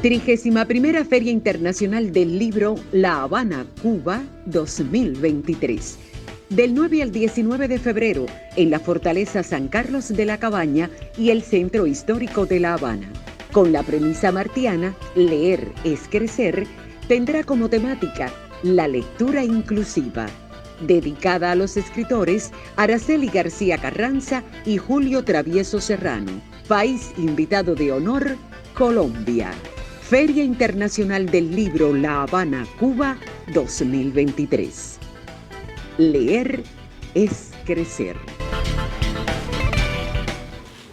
31ª Feria Internacional del Libro La Habana, Cuba 2023. Del 9 al 19 de febrero en la Fortaleza San Carlos de la Cabaña y el Centro Histórico de La Habana. Con la premisa martiana Leer es crecer, tendrá como temática la lectura inclusiva, dedicada a los escritores Araceli García Carranza y Julio Travieso Serrano. País invitado de honor, Colombia. Feria Internacional del Libro La Habana, Cuba 2023. Leer es crecer.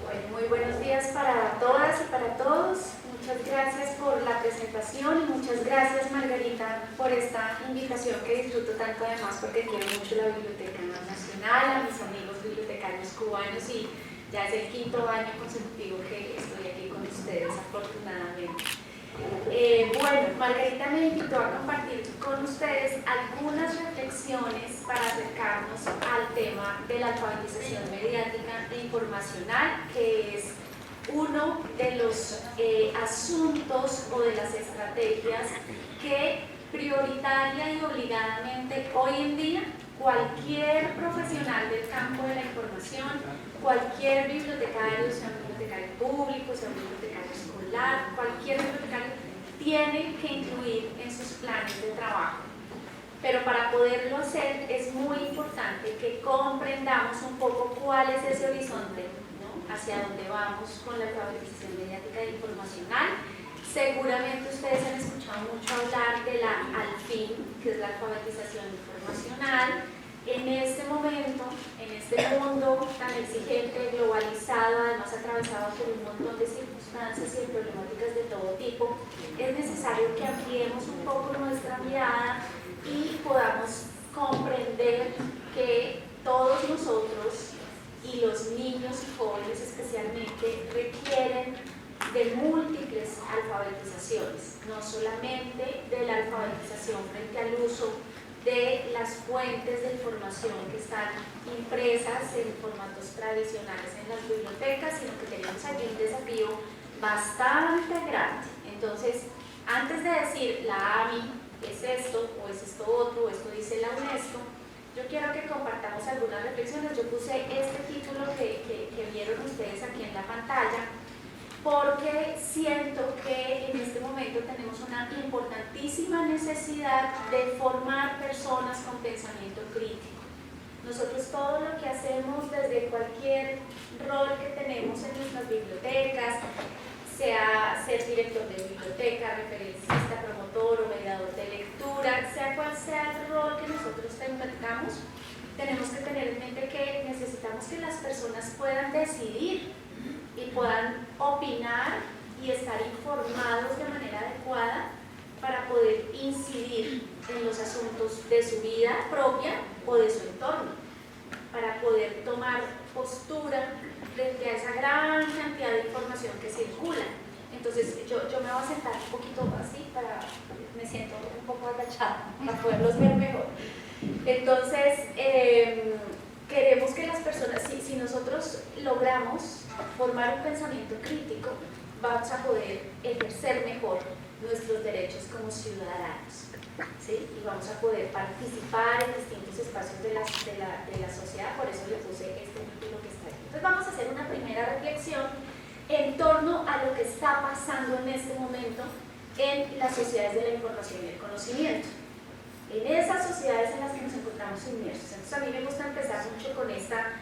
Bueno, muy buenos días para todas y para todos. Muchas gracias por la presentación y muchas gracias, Margarita, por esta invitación que disfruto tanto, además porque quiero mucho la Biblioteca Nacional, a mis amigos bibliotecarios cubanos, y ya es el 5º año consecutivo que estoy aquí con ustedes, afortunadamente. Bueno, Margarita me invitó a compartir con ustedes algunas reflexiones para acercarnos al tema de la alfabetización mediática e informacional, que es uno de los asuntos o de las estrategias que prioritaria y obligadamente hoy en día cualquier profesional del campo de la información, cualquier bibliotecario, sea un bibliotecario público, sea un bibliotecario escolar, cualquier bibliotecario tiene que incluir en sus planes de trabajo. Pero para poderlo hacer es muy importante que comprendamos un poco cuál es ese horizonte, ¿no?, hacia dónde vamos con la alfabetización mediática e informacional. Seguramente ustedes han escuchado mucho hablar de la ALFIN, que es la alfabetización informacional. En este momento, en este mundo tan exigente, globalizado, además atravesado por un montón de circunstancias y de problemáticas de todo tipo, es necesario que ampliemos un poco nuestra mirada y podamos comprender que todos nosotros, y los niños y jóvenes especialmente, requieren de múltiples alfabetizaciones, no solamente de la alfabetización frente al uso de las fuentes de información que están impresas en formatos tradicionales en las bibliotecas, sino que tenemos aquí un desafío bastante grande. Entonces, antes de decir la AMI es esto, o es esto otro, o esto dice la UNESCO, yo quiero que compartamos algunas reflexiones. Yo puse este título que vieron ustedes aquí en la pantalla, porque siento que en este momento tenemos una importantísima necesidad de formar personas con pensamiento crítico. Nosotros todo lo que hacemos desde cualquier rol que tenemos en nuestras bibliotecas, sea ser director de biblioteca, referencista, promotor o mediador de lectura, sea cual sea el rol que nosotros tengamos, tenemos que tener en mente que necesitamos que las personas puedan decidir y puedan opinar y estar informados de manera adecuada para poder incidir en los asuntos de su vida propia o de su entorno, para poder tomar postura frente a esa gran cantidad de información que circula. Entonces yo me voy a sentar un poquito así, me siento un poco agachada para poderlos ver mejor. Entonces queremos que las personas, si nosotros logramos formar un pensamiento crítico, vamos a poder ejercer mejor nuestros derechos como ciudadanos, ¿sí? Y vamos a poder participar en distintos espacios de la sociedad. Por eso le puse este título que está aquí. Entonces vamos a hacer una primera reflexión en torno a lo que está pasando en este momento en las sociedades de la información y el conocimiento, en esas sociedades en las que nos encontramos inmersos. Entonces a mí me gusta empezar mucho con esta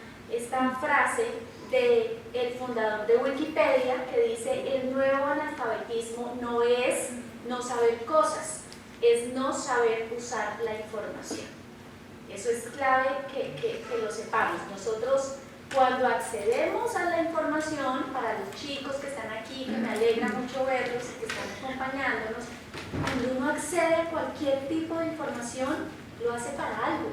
frase del fundador de Wikipedia, que dice: el nuevo analfabetismo no es no saber cosas, es no saber usar la información. Eso es clave que lo sepamos. Nosotros, cuando accedemos a la información, para los chicos que están aquí, que me alegra mucho verlos y que están acompañándonos, cuando uno accede a cualquier tipo de información, lo hace para algo,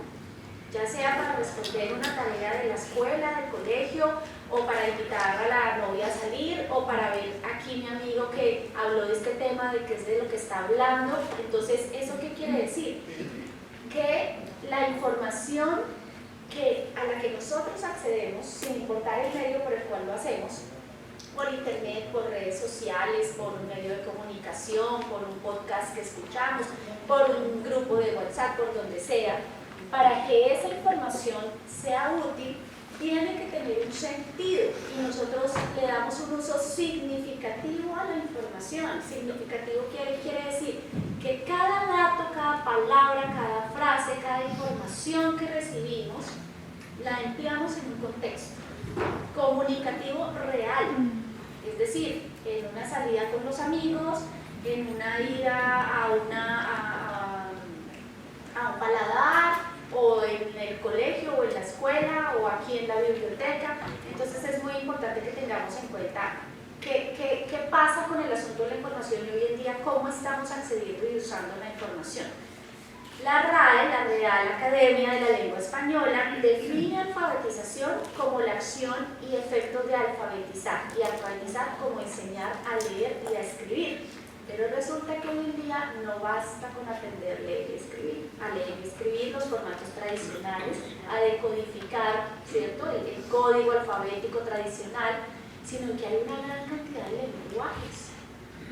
ya sea para responder una tarea de la escuela, del colegio, o para invitar a la novia a salir, o para ver aquí mi amigo que habló de este tema, de qué es de lo que está hablando. Entonces, ¿eso qué quiere decir? Que la información a la que nosotros accedemos, sin importar el medio por el cual lo hacemos, por internet, por redes sociales, por un medio de comunicación, por un podcast que escuchamos, por un grupo de WhatsApp, por donde sea. Para que esa información sea útil, tiene que tener un sentido y nosotros le damos un uso significativo a la información. Significativo quiere decir que cada dato, cada palabra, cada frase, cada información que recibimos la empleamos en un contexto comunicativo real, es decir, en una salida con los amigos, en una ida a un paladar, o en el colegio, o en la escuela, o aquí en la biblioteca. Entonces es muy importante que tengamos en cuenta qué pasa con el asunto de la información y hoy en día cómo estamos accediendo y usando la información. La RAE, la Real Academia de la Lengua Española, define alfabetización como la acción y efectos de alfabetizar, y alfabetizar como enseñar a leer y a escribir. Pero resulta que hoy en día no basta con aprender a leer y escribir, los formatos tradicionales, a decodificar, ¿cierto?, el código alfabético tradicional, sino que hay una gran cantidad de lenguajes.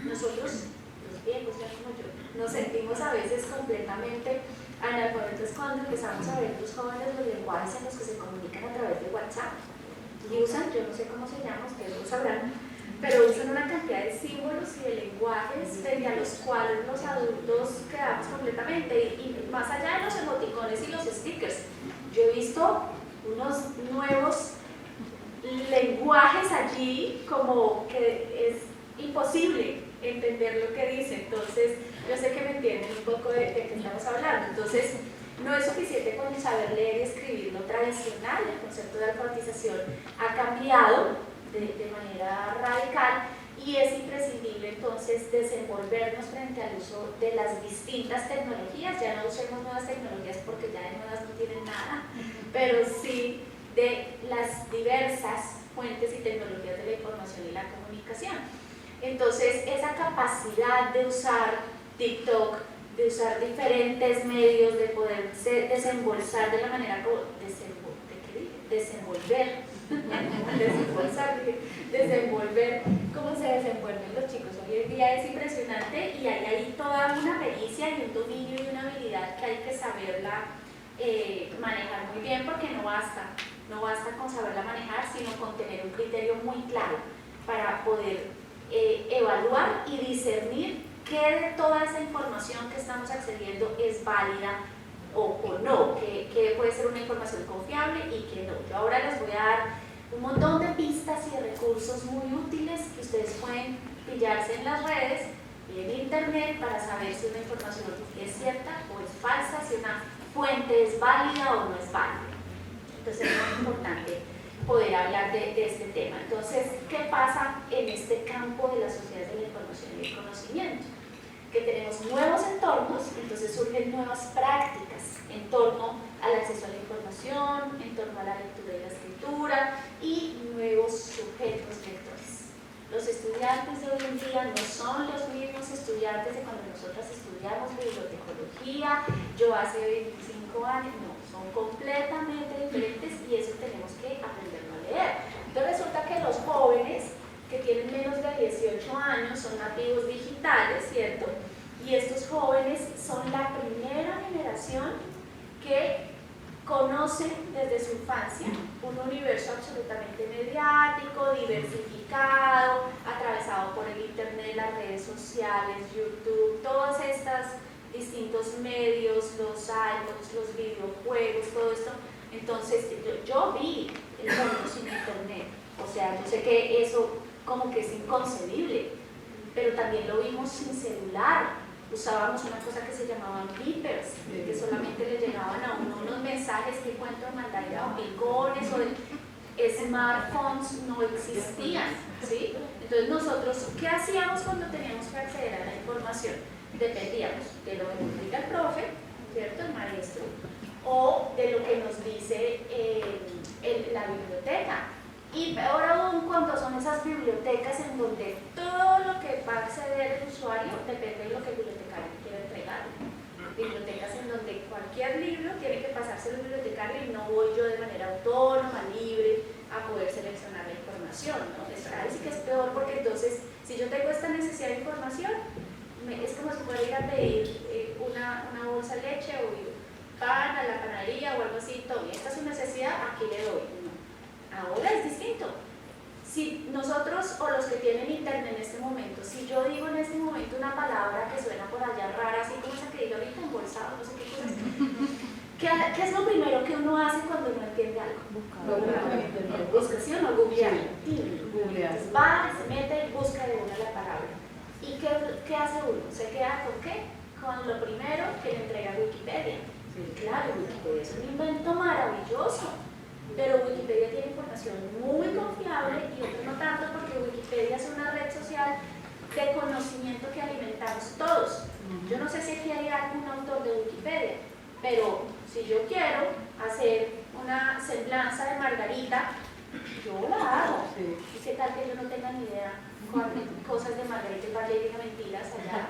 Nosotros, los viejos, ya como yo, nos sentimos a veces completamente analfabetos cuando empezamos a ver los jóvenes los lenguajes en los que se comunican a través de WhatsApp y usan, yo no sé cómo se llama, ustedes lo sabrán, pero usan una cantidad de símbolos y de lenguajes frente a los cuales los adultos quedamos completamente, y más allá de los emoticones y los stickers, yo he visto unos nuevos lenguajes allí como que es imposible entender lo que dice. Entonces yo sé que me entienden un poco de qué estamos hablando. Entonces no es suficiente con saber leer y escribir lo tradicional. El concepto de alfabetización ha cambiado de manera radical y es imprescindible entonces desenvolvernos frente al uso de las distintas tecnologías. Ya no usemos nuevas tecnologías porque ya de nuevas no tienen nada, pero sí de las diversas fuentes y tecnologías de la información y la comunicación. Entonces esa capacidad de usar TikTok, de usar diferentes medios, de poderse desembolsar de la manera como desenvolver cómo se desenvuelven los chicos hoy en día es impresionante, y hay ahí toda una pericia y un dominio y una habilidad que hay que saberla manejar muy bien, porque no basta con saberla manejar, sino con tener un criterio muy claro para poder evaluar y discernir qué de toda esa información que estamos accediendo es válida o no, que puede ser una información confiable y que no. Yo ahora les voy a dar un montón de pistas y de recursos muy útiles que ustedes pueden pillarse en las redes y en internet para saber si una información es cierta o es falsa, si una fuente es válida o no es válida. Entonces es muy importante poder hablar de este tema. Entonces, ¿qué pasa en este campo de la sociedad de la información y el conocimiento? Que tenemos nuevos entornos, entonces surgen nuevas prácticas en torno al acceso a la información, en torno a la lectura y la escritura, y nuevos sujetos lectores. Los estudiantes de hoy en día no son los mismos estudiantes de cuando nosotras estudiamos bibliotecología, yo hace 25 años, no, son completamente diferentes, y eso tenemos que aprenderlo a leer. Entonces resulta que los jóvenes que tienen menos de 18 años son nativos digitales, ¿cierto? Y estos jóvenes son la primera generación que conoce desde su infancia un universo absolutamente mediático, diversificado, atravesado por el internet, las redes sociales, YouTube, todos estos distintos medios, los iPods, los videojuegos, todo esto. Entonces yo vi el mundo sin internet, o sea, yo sé que eso como que es inconcebible, pero también lo vimos sin celular. Usábamos una cosa que se llamaban beepers, que solamente le llegaban a uno unos mensajes que cuento de mandar picones, o de smartphones no existían, ¿sí? Entonces nosotros, ¿qué hacíamos cuando teníamos que acceder a la información? Dependíamos de lo que nos diga el profe, ¿cierto?, el maestro, o de lo que nos dice la biblioteca. Y peor aún cuando son esas bibliotecas en donde todo lo que va a acceder el usuario depende de lo que el bibliotecario quiera entregar. Bibliotecas en donde cualquier libro tiene que pasarse al bibliotecario y no voy yo de manera autónoma, libre, a poder seleccionar la información, ¿no? Ahí sí que es peor, porque entonces, si yo tengo esta necesidad de información, es como si fuera a ir a pedir una bolsa de leche o pan a la panadería o algo así. Tome, esta es su necesidad, aquí le doy. No. Ahora es distinto. Si nosotros o los que tienen internet en este momento, si yo digo en este momento una palabra que suena por allá rara, así como esa que digo ahorita, embolsado, no sé qué cosas, ¿qué es lo primero que uno hace cuando no entiende algo? Busca, ¿sí o no? Googlear. Entonces va, se mete y busca de una la palabra. ¿Y qué hace uno? ¿Se queda con qué? Con lo primero que le entrega Wikipedia. Claro, Wikipedia es un invento maravilloso, pero Wikipedia tiene información muy confiable y otros no tanto, porque Wikipedia es una red social de conocimiento que alimentamos todos. Yo no sé si aquí hay algún autor de Wikipedia, pero si yo quiero hacer una semblanza de Margarita, yo la hago. ¿Y qué tal que yo no tenga ni idea con cosas de Margarita y vaya y diga mentiras allá?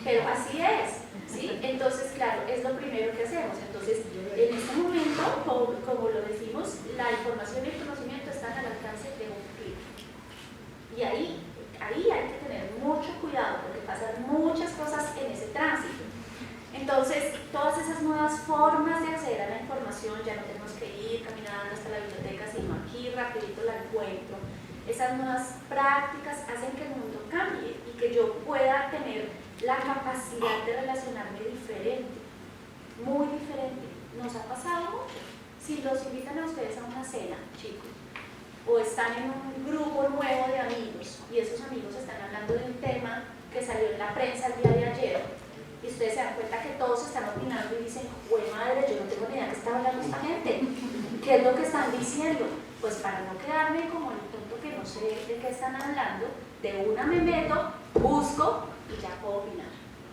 Pero así es, ¿sí? Entonces, claro, es lo primero que hacemos. Entonces, en este momento, como lo decimos, la información y el conocimiento están al alcance de un clic. Y ahí hay que tener mucho cuidado, porque pasan muchas cosas en ese tránsito. Entonces, todas esas nuevas formas de acceder a la información, ya no tenemos que ir caminando hasta la biblioteca, sino aquí rapidito la encuentro. Esas nuevas prácticas hacen que el mundo cambie y que yo pueda tener la capacidad de relacionarme diferente, muy diferente. ¿Nos ha pasado mucho? Si los invitan a ustedes a una cena, chicos, o están en un grupo nuevo de amigos y esos amigos están hablando de un tema que salió en la prensa el día de ayer, y ustedes se dan cuenta que todos están opinando y dicen, ¡güey madre, yo no tengo ni idea de qué está hablando esta gente! ¿Qué es lo que están diciendo? Pues para no quedarme como el tonto que no sé de qué están hablando, de una me meto, busco y ya puedo opinar.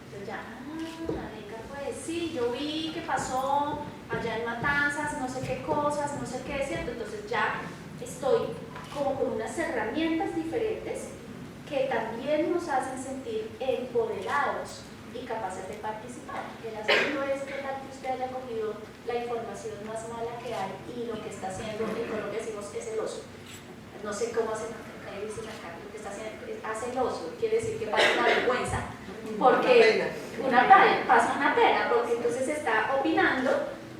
Entonces ya, marica, pues sí, yo vi que pasó allá en Matanzas, no sé qué cosas, no sé qué, ¿cierto? Entonces ya estoy como con unas herramientas diferentes que también nos hacen sentir empoderados y capaces de participar. El asunto es que tal que usted haya cogido la información más mala que hay y lo que está haciendo, en Colombia decimos es el oso. No sé cómo hacen acá, lo que está haciendo, hace el oso, quiere decir que pasa una vergüenza, porque pasa una pena, porque entonces está opinando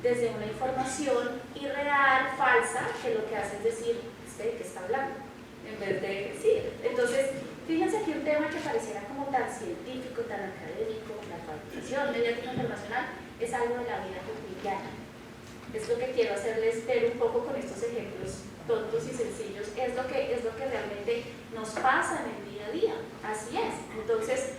desde una información irreal, falsa, que lo que hace es decir, ¿de qué está hablando? En vez de decir. Entonces, fíjense aquí un tema que pareciera como tan científico, tan académico, la participación mediática internacional, es algo de la vida cotidiana. Es lo que quiero hacerles ver un poco con estos ejemplos tontos y sencillos, es lo que realmente nos pasa en el día a día, así es. Entonces,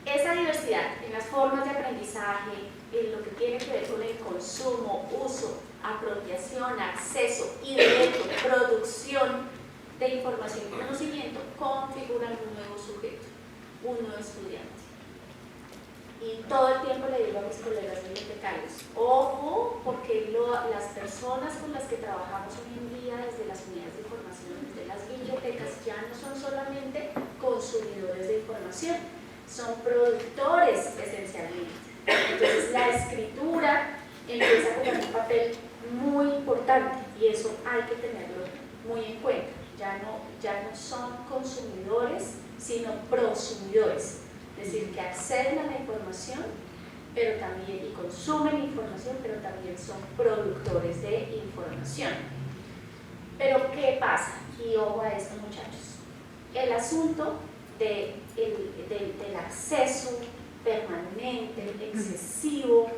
esa diversidad en las formas de aprendizaje, en lo que tiene que ver con el consumo, uso, apropiación, acceso y derecho, producción de información y conocimiento, configuran un nuevo sujeto, un nuevo estudiante. Y todo el tiempo le digo a mis colegas bibliotecarios, ojo, porque las personas con las que trabajamos hoy en día desde las unidades de información, desde las bibliotecas, ya no son solamente consumidores de información, son productores esencialmente. Entonces la escritura empieza a jugar un papel muy importante y eso hay que tenerlo muy en cuenta. Ya no son consumidores, sino prosumidores. Es decir, que acceden a la información, pero también, y consumen información, pero también son productores de información. Pero, ¿qué pasa? Y ojo a esto, muchachos. El asunto del acceso permanente, excesivo,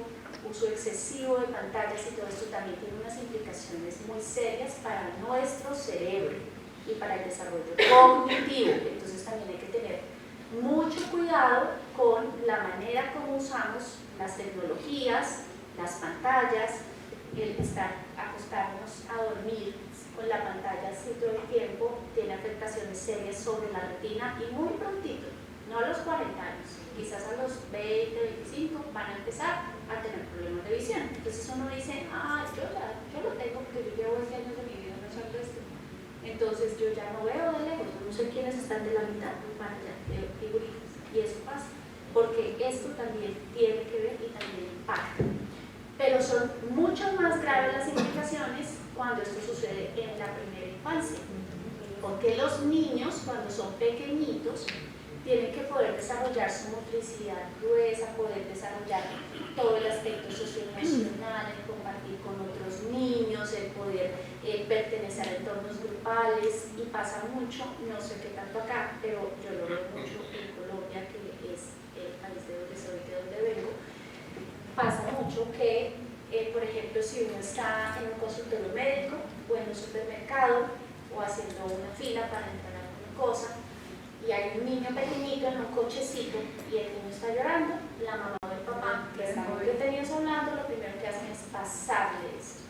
uso excesivo de pantallas y todo esto también tiene unas implicaciones muy serias para nuestro cerebro y para el desarrollo cognitivo. Entonces también hay que tener mucho cuidado con la manera como usamos las tecnologías, las pantallas, el acostarnos a dormir con la pantalla así todo el tiempo tiene afectaciones serias sobre la retina y muy prontito, no a los 40 años, quizás a los 20, 25 van a empezar a tener problemas de visión. Entonces uno dice, yo lo tengo porque yo llevo 10 años de mi vida no usando esto. Entonces yo ya no veo de lejos, no sé quiénes están de la mitad, veo figuritas, y eso pasa, porque esto también tiene que ver y también impacta. Pero son mucho más graves las implicaciones cuando esto sucede en la primera infancia. Porque los niños, cuando son pequeñitos, tienen que poder desarrollar su motricidad gruesa, poder desarrollar todo el aspecto socioemocional, el compartir con otros niños, el poder pertenecer a entornos grupales, y pasa mucho, no sé qué tanto acá, pero yo lo veo mucho en Colombia, que es el país de donde soy, de donde vengo. Pasa mucho que, por ejemplo, si uno está en un consultorio médico o en un supermercado o haciendo una fila para entrar a alguna cosa, y hay un niño pequeñito en un cochecito y el niño está llorando, la mamá o el papá, que están muy detenidos hablando, lo primero que hacen es pasarle esto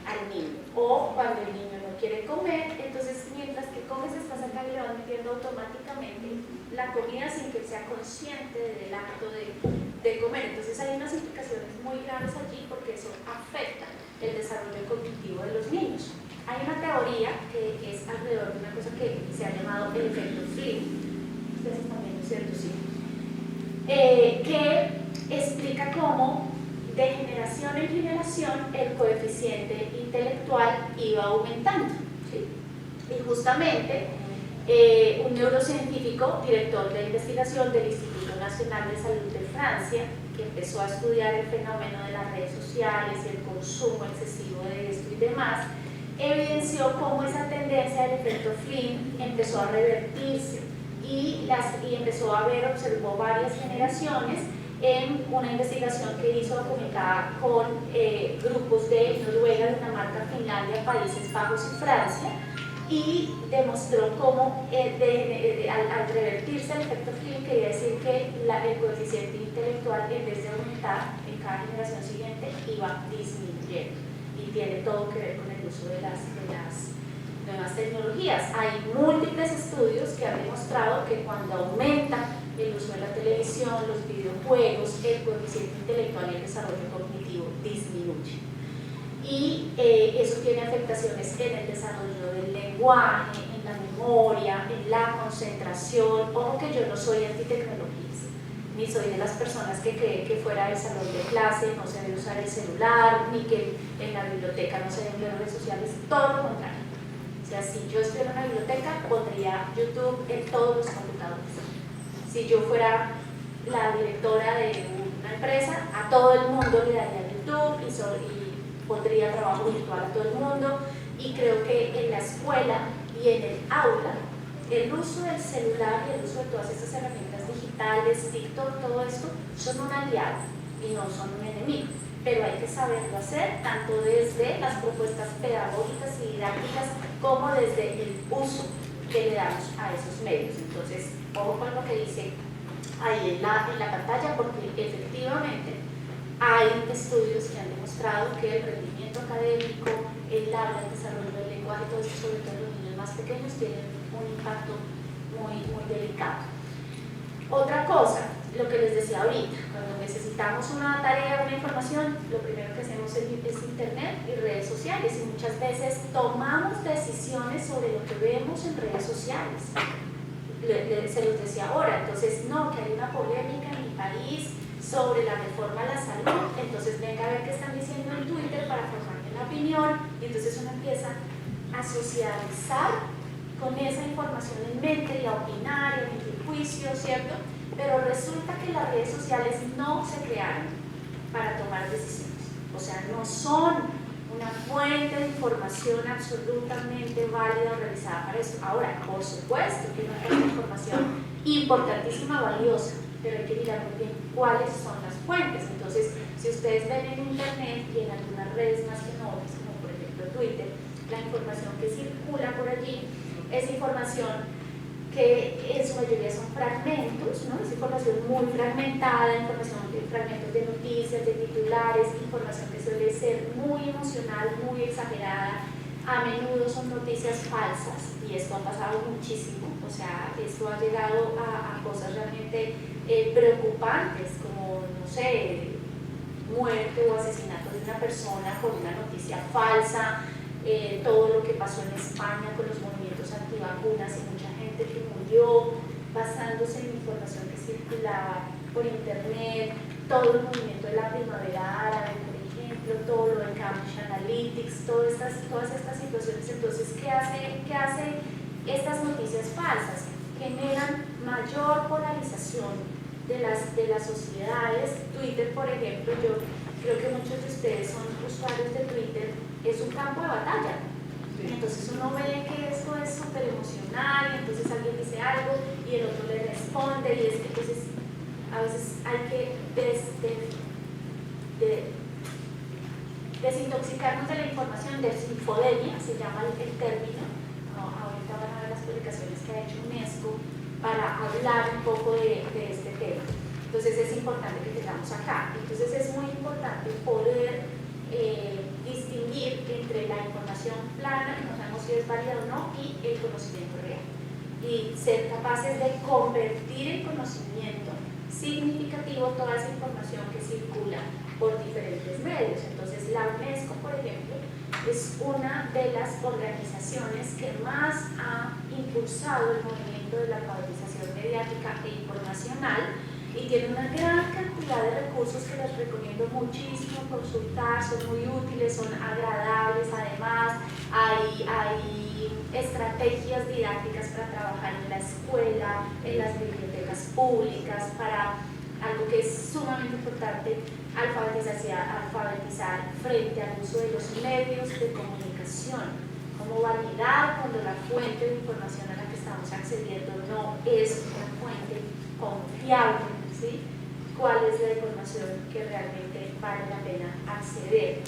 al niño. O cuando el niño no quiere comer, entonces mientras que comes estás acá y le vas metiendo automáticamente la comida sin que sea consciente del acto de comer. Entonces hay unas implicaciones muy graves allí, porque eso afecta el desarrollo cognitivo de los niños. Hay una teoría que es alrededor de una cosa que se ha llamado el efecto Flynn, ustedes también, ¿no es cierto? Sí. Que explica cómo de generación en generación el coeficiente intelectual iba aumentando, ¿sí? Y justamente un neurocientífico, director de investigación del Instituto Nacional de Salud de Francia, que empezó a estudiar el fenómeno de las redes sociales y el consumo excesivo de esto y demás, evidenció cómo esa tendencia del efecto Flynn empezó a revertirse y empezó a ver, observó varias generaciones en una investigación que hizo documentada con grupos de Noruega, Dinamarca, Finlandia, Países Bajos y Francia, y demostró cómo al revertirse el efecto Flynn quería decir que el coeficiente intelectual, en vez de aumentar en cada generación siguiente, iba disminuyendo, y tiene todo que ver con el uso de las nuevas tecnologías. Hay múltiples estudios que han demostrado que cuando aumenta el uso de la televisión, los videojuegos, el coeficiente intelectual y el desarrollo cognitivo disminuye. Y eso tiene afectaciones en el desarrollo del lenguaje, en la memoria, en la concentración. Ojo que yo no soy antitecnologías, ni soy de las personas que creen que fuera del salón de clase no se debe usar el celular, ni que en la biblioteca no se deben ver redes sociales, todo lo contrario. O sea, si yo estuviera en una biblioteca, pondría YouTube en todos los computadores. Si yo fuera la directora de una empresa, a todo el mundo le daría YouTube y pondría trabajo virtual a todo el mundo. Y creo que en la escuela y en el aula, el uso del celular y el uso de todas estas herramientas digitales, TikTok, todo esto, son un aliado y no son un enemigo. Pero hay que saberlo hacer, tanto desde las propuestas pedagógicas y didácticas como desde el uso que le damos a esos medios. Entonces, ojo con lo que dice ahí en la pantalla, porque efectivamente hay estudios que han demostrado que el rendimiento académico, el habla, el desarrollo del lenguaje, todo esto, sobre todo en los niños más pequeños, tienen un impacto muy, muy delicado. Otra cosa, lo que les decía ahorita, cuando necesitamos una tarea, una información, lo primero que hacemos es internet y redes sociales, y muchas veces tomamos decisiones sobre lo que vemos en redes sociales. Se los decía ahora, entonces no, que hay una polémica en mi país sobre la reforma a la salud, entonces venga a ver qué están diciendo en Twitter para formarme una opinión, y entonces uno empieza a socializar con esa información en mente y a opinar y a emitir juicios, ¿cierto? Pero resulta que las redes sociales no se crearon para tomar decisiones, o sea, no son una fuente de información absolutamente válida o realizada para eso. Ahora, por supuesto que es una fuente de información importantísima, valiosa, pero hay que mirar muy bien cuáles son las fuentes. Entonces, si ustedes ven en internet y en algunas redes más que en otras, como por ejemplo Twitter, la información que circula por allí es información que en su mayoría son fragmentos, ¿no? Es información muy fragmentada, fragmentos de noticias, de titulares, información que suele ser muy emocional, muy exagerada. A menudo son noticias falsas, y esto ha pasado muchísimo. O sea, esto ha llegado a cosas realmente preocupantes, como, no sé, muerte o asesinato de una persona por una noticia falsa, todo lo que pasó en España con los movimientos antivacunas y mucha gente que murió basándose en información que circulaba por internet, todo el movimiento de la primavera árabe, por ejemplo, ejemplo, todo lo de Cambridge Analytics, todas estas situaciones. Entonces, ¿qué hace estas noticias falsas? Generan mayor polarización de las sociedades. Twitter, por ejemplo, yo creo que muchos de ustedes son usuarios de Twitter, es un campo de batalla. Entonces uno ve que esto es súper emocional y entonces alguien dice algo y el otro le responde, y es que entonces a veces hay que desintoxicarnos de la información. Desinfodemia se llama el término. Ahorita van a ver las publicaciones que ha hecho UNESCO para hablar un poco de este tema. Entonces es importante que tengamos acá. Entonces es muy importante poder distinguir entre la información plana, que no sabemos si es válida o no, y el conocimiento real. Y ser capaces de convertir en conocimiento significativo toda esa información que circula por diferentes medios. Entonces la UNESCO, por ejemplo, es una de las organizaciones que más ha impulsado el movimiento de la alfabetización mediática e informacional, y tiene una gran cantidad de recursos que les recomiendo muchísimo consultar. Son muy útiles, son agradables, además hay estrategias didácticas para trabajar en la escuela, en las bibliotecas públicas, para algo que es sumamente importante: alfabetizar frente al uso de los medios de comunicación. Cómo validar cuando la fuente de información a la que estamos accediendo no es una fuente confiable, ¿sí? ¿Cuál es la información que realmente vale la pena acceder?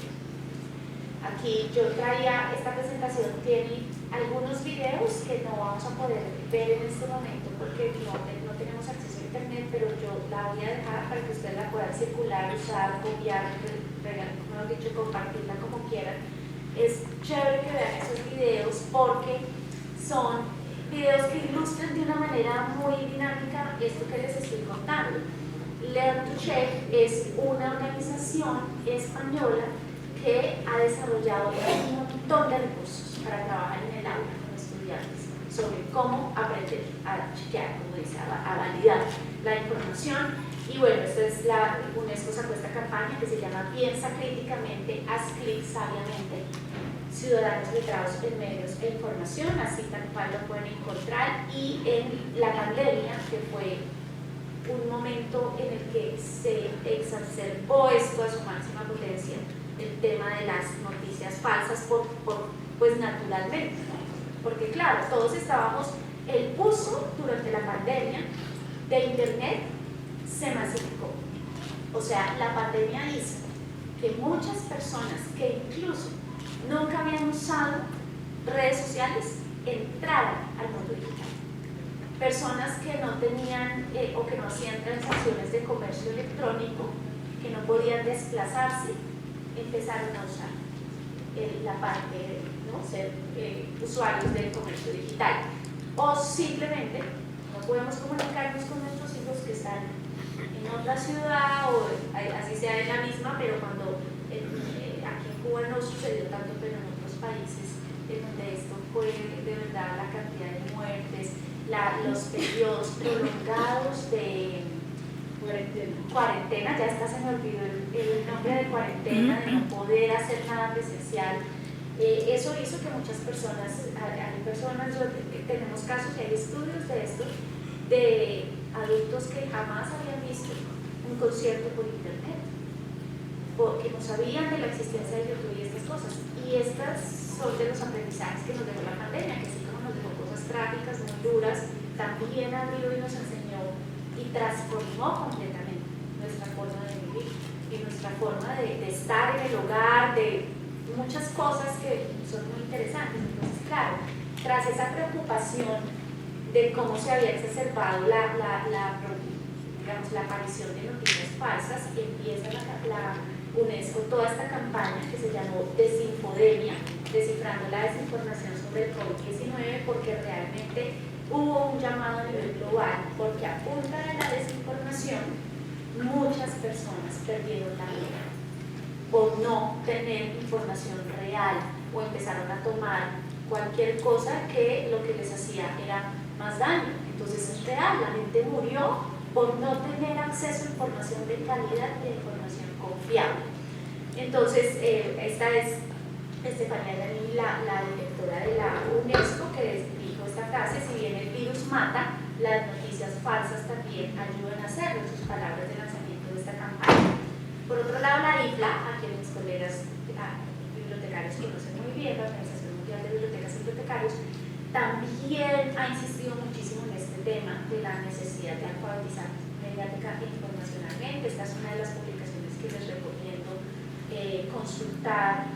Aquí yo traía, esta presentación tiene algunos videos que no vamos a poder ver en este momento porque no tenemos acceso a internet, pero yo la voy a dejar para que ustedes la puedan circular, usar, copiar, mejor dicho, compartirla como quieran. Es chévere que vean esos videos porque son videos que ilustran de una manera muy dinámica esto que les estoy contando. Learn to Check es una organización española que ha desarrollado un montón de recursos para trabajar en el aula con estudiantes sobre cómo aprender a chequear, como dice, a validar la información. Y bueno, esta es la UNESCO sacó esta campaña que se llama Piensa críticamente, haz clic sabiamente, ciudadanos letrados en medios e información, así tal cual lo pueden encontrar. Y en la pandemia, que fue un momento en el que se exacerbó esto a su máxima potencia, el tema de las noticias falsas, pues naturalmente, ¿no? Porque claro, todos estábamos, el uso durante la pandemia de internet se masificó. O sea, la pandemia hizo que muchas personas que incluso nunca habían usado redes sociales entraran al mundo digital. Personas que no tenían o que no hacían transacciones de comercio electrónico, que no podían desplazarse, empezaron a usar la parte, ¿no? Ser usuarios del comercio digital. O simplemente no podemos comunicarnos con nuestros hijos que están en otra ciudad o así sea en la misma, pero cuando aquí en Cuba no sucedió tanto, pero en otros países en donde esto fue de verdad la cantidad de muertes, los periodos prolongados de cuarentena, ya está, se me olvidó el nombre de cuarentena, de no poder hacer nada presencial. Eso hizo que muchas personas, tenemos casos y hay estudios de esto, de adultos que jamás habían visto un concierto por internet, porque no sabían de la existencia de YouTube y estas cosas. Y estas son de los aprendizajes que nos dejó la pandemia, que así como nos dejó cosas trágicas, muy duras, también abrió y nos enseñó y transformó completamente nuestra forma de vivir y nuestra forma de estar en el hogar, de muchas cosas que son muy interesantes. Entonces, claro, tras esa preocupación de cómo se había exacerbado la aparición de noticias falsas, empieza la UNESCO toda esta campaña que se llamó Desinfodemia, descifrando la desinformación sobre el COVID-19, porque realmente hubo un llamado a nivel global, porque a punta de la desinformación muchas personas perdieron la vida por no tener información real o empezaron a tomar cualquier cosa que lo que les hacía era más daño. Entonces es real, la gente murió por no tener acceso a información de calidad y a información confiable. Entonces, esta es Estefanía Dani, la directora de la UNESCO, que dijo esta frase: si bien el virus mata, las noticias falsas también ayudan a hacerlo, en sus palabras de lanzamiento de esta campaña. Por otro lado, la IFLA, a quien mis colegas bibliotecarios conocen muy bien, la Organización Mundial de Bibliotecas y Bibliotecarios, también ha insistido muchísimo en este tema de la necesidad de alfabetizar mediática e informacionalmente. Esta es una de las publicaciones que les recomiendo consultar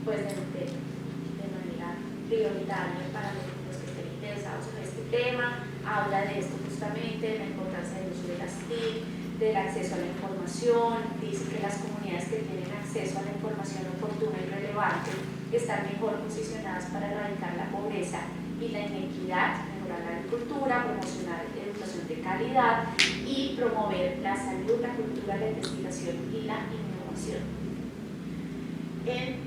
pues, de manera prioritaria para los que estén interesados en este tema. Habla de esto justamente, de la importancia del uso de las TIC, del acceso a la información. Dice que las comunidades que tienen acceso a la información oportuna y relevante están mejor posicionadas para erradicar la pobreza y la inequidad, mejorar la agricultura, promocionar la educación de calidad y promover la salud, la cultura, la investigación y la innovación. En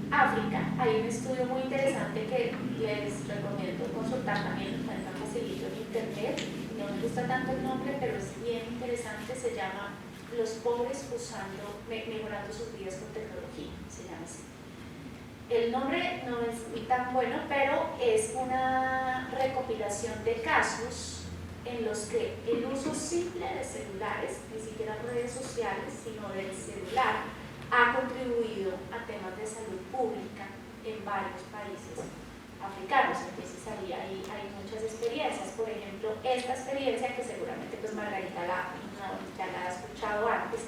África hay un estudio muy interesante que les recomiendo consultar, también lo encuentran facilito en internet. No me gusta tanto el nombre, pero es bien interesante. Se llama Los pobres mejorando sus vidas con tecnología, se llama así. El nombre no es tan bueno, pero es una recopilación de casos en los que el uso simple de celulares, ni siquiera redes sociales, sino del celular, ha contribuido a temas de salud pública en varios países africanos. Entonces ahí hay muchas experiencias. Por ejemplo, esta experiencia que seguramente pues Margarita ya la ha escuchado antes,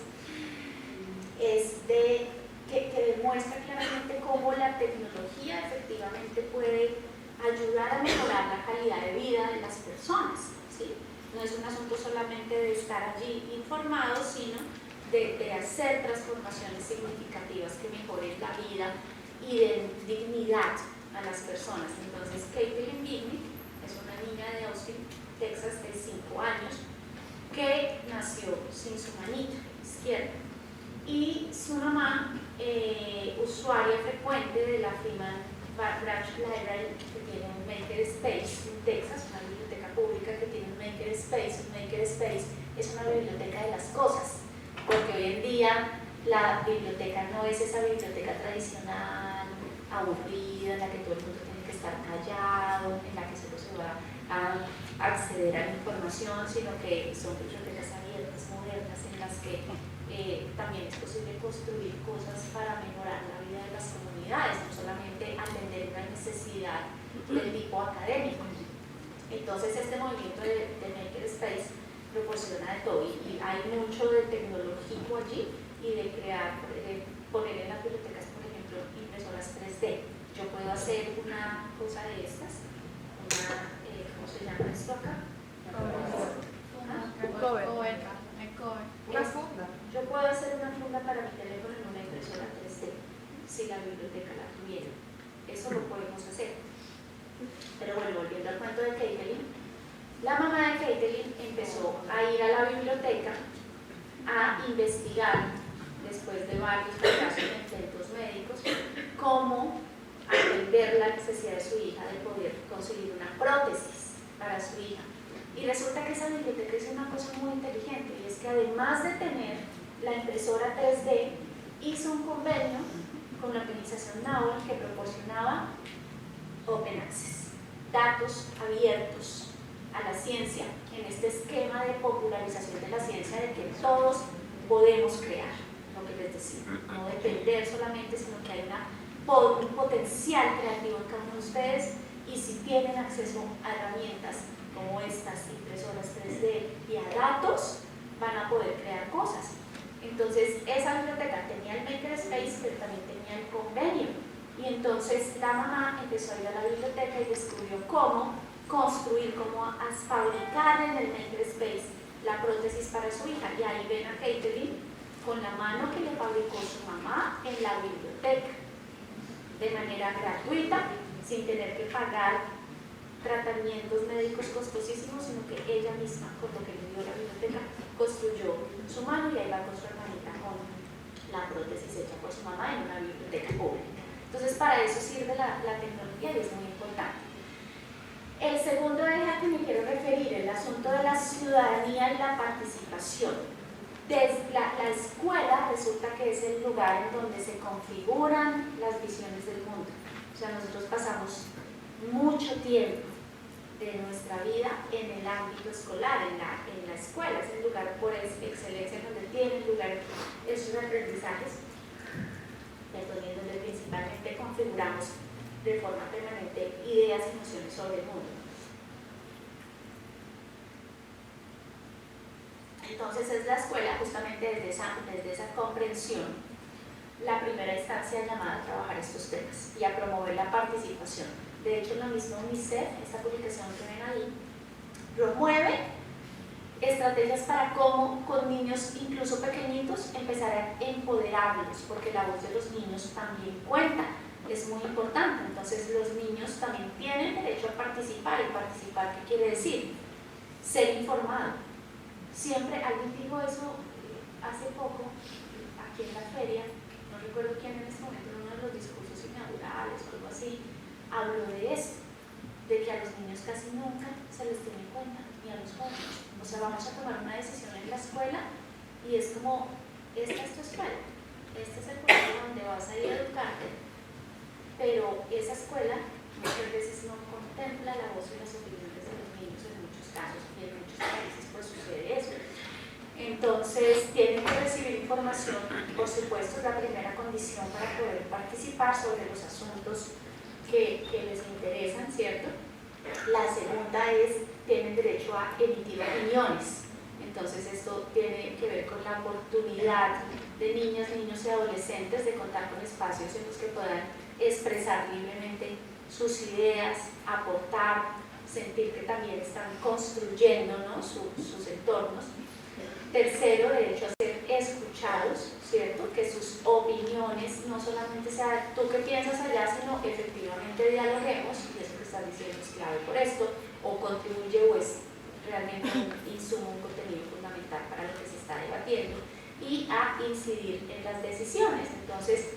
es que demuestra claramente cómo la tecnología efectivamente puede ayudar a mejorar la calidad de vida de las personas, ¿sí? No es un asunto solamente de estar allí informados, sino de hacer transformaciones significativas que mejoren la vida y den dignidad a las personas. Entonces, Caitlin Bieniek es una niña de Austin, Texas, de 5 años, que nació sin su manita izquierda, y su mamá, usuaria frecuente de la Freeman Branch Library, que tiene un Makerspace en Texas, una biblioteca pública que tiene un Makerspace. Un Makerspace es una biblioteca de las cosas, porque hoy en día la biblioteca no es esa biblioteca tradicional, aburrida, en la que todo el mundo tiene que estar callado, en la que solo se va a acceder a la información, sino que son bibliotecas abiertas, modernas, en las que también es posible construir cosas para mejorar la vida de las comunidades, no solamente atender una necesidad del tipo académico. Entonces este movimiento de Makerspace proporciona de todo, y hay mucho de tecnológico allí, y de crear, poner en las bibliotecas, por ejemplo, impresoras 3D. Yo puedo hacer una cosa de estas, ¿cómo se llama esto acá? Una funda. Yo puedo hacer una funda para mi teléfono en una impresora 3D, si la biblioteca la tuviera. Eso lo podemos hacer. Pero bueno, volviendo al cuento de Caitlin, la mamá de Caitlin empezó a ir a la biblioteca a investigar, después de varios fracasos e intentos médicos, cómo atender la necesidad de su hija de poder conseguir una prótesis para su hija. Y resulta que esa biblioteca es una cosa muy inteligente, y es que además de tener la impresora 3D, hizo un convenio con la organización NAOL que proporcionaba Open Access, datos abiertos a la ciencia, en este esquema de popularización de la ciencia, de que todos podemos crear, lo que les decía, no depender solamente, sino que hay un potencial creativo en cada uno de ustedes, y si tienen acceso a herramientas como estas impresoras 3D y a datos, van a poder crear cosas. Entonces esa biblioteca tenía el Makerspace, pero también tenía el convenio, y entonces la mamá empezó a ir a la biblioteca y descubrió cómo construir, cómo fabricar en el Makerspace la prótesis para su hija. Y ahí ven a Caitlin con la mano que le fabricó su mamá en la biblioteca, de manera gratuita, sin tener que pagar tratamientos médicos costosísimos, sino que ella misma, con lo que le dio la biblioteca, construyó su mano, y ahí va con su hermanita con la prótesis hecha por su mamá en una biblioteca pública. Entonces para eso sirve la tecnología, y es muy importante. El segundo eje al que me quiero referir, el asunto de la ciudadanía y la participación. La escuela resulta que es el lugar en donde se configuran las visiones del mundo. O sea, nosotros pasamos mucho tiempo de nuestra vida en el ámbito escolar, en la escuela, es el lugar por excelencia donde tienen lugar esos aprendizajes, en donde principalmente configuramos de forma permanente ideas y nociones sobre el mundo. Entonces es la escuela, justamente desde esa comprensión, la primera instancia llamada a trabajar estos temas y a promover la participación. De hecho, lo mismo UNICEF, esta publicación que ven ahí, promueve estrategias para cómo con niños incluso pequeñitos empezar a empoderarlos, porque la voz de los niños también cuenta, es muy importante. Entonces los niños también tienen derecho a participar. ¿Y participar qué quiere decir? Ser informado. Siempre, alguien dijo eso hace poco, aquí en la feria, no recuerdo quién en este momento, en uno de los discursos inaugurales o algo así, habló de eso, de que a los niños casi nunca se les tiene en cuenta, ni a los jóvenes. O sea, vamos a tomar una decisión en la escuela y es como, esta es tu escuela, este es el colegio donde vas a ir a educarte, pero esa escuela muchas veces no contempla la voz y las opiniones de los niños en muchos casos, y en muchos países pues sucede eso. Entonces tienen que recibir información, por supuesto es la primera condición para poder participar sobre los asuntos que les interesan, ¿cierto? La segunda es, tienen derecho a emitir opiniones. Entonces esto tiene que ver con la oportunidad de niñas, niños y adolescentes de contar con espacios en los que puedan expresar libremente sus ideas, aportar, sentir que también están construyendo, ¿no?, sus entornos. Tercero, derecho a ser escuchados, ¿cierto? Que sus opiniones no solamente sean tú qué piensas allá, sino efectivamente dialoguemos, y eso que estás diciendo es clave por esto, o contribuye o es realmente un insumo, un contenido fundamental para lo que se está debatiendo, y a incidir en las decisiones. Entonces,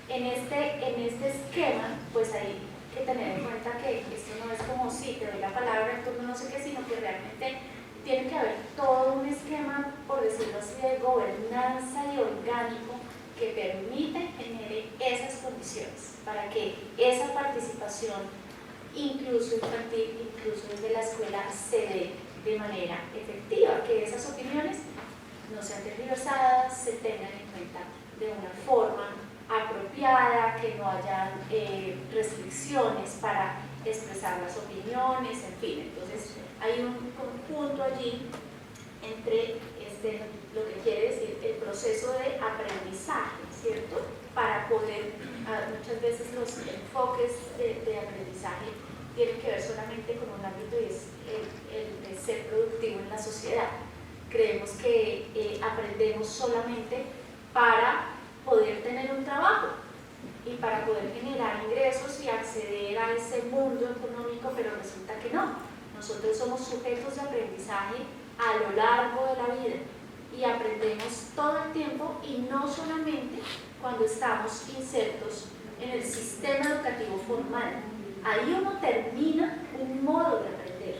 en este esquema, pues hay que tener en cuenta que esto no es como si te doy la palabra, en turno no sé qué, sino que realmente tiene que haber todo un esquema, por decirlo así, de gobernanza y orgánico que permite, genere esas condiciones para que esa participación, incluso infantil, incluso desde la escuela, se dé de manera efectiva, que esas opiniones no sean tergiversadas, se tengan en cuenta de una forma apropiada, que no haya restricciones para expresar las opiniones, en fin. Entonces hay un conjunto allí entre lo que quiere decir el proceso de aprendizaje, ¿cierto? Para poder, muchas veces los enfoques de aprendizaje tienen que ver solamente con un ámbito y es el de ser productivo en la sociedad. Creemos que aprendemos solamente para poder tener un trabajo y para poder generar ingresos y acceder a ese mundo económico, pero resulta que no. Nosotros somos sujetos de aprendizaje a lo largo de la vida y aprendemos todo el tiempo, y no solamente cuando estamos insertos en el sistema educativo formal. Ahí uno termina un modo de aprender,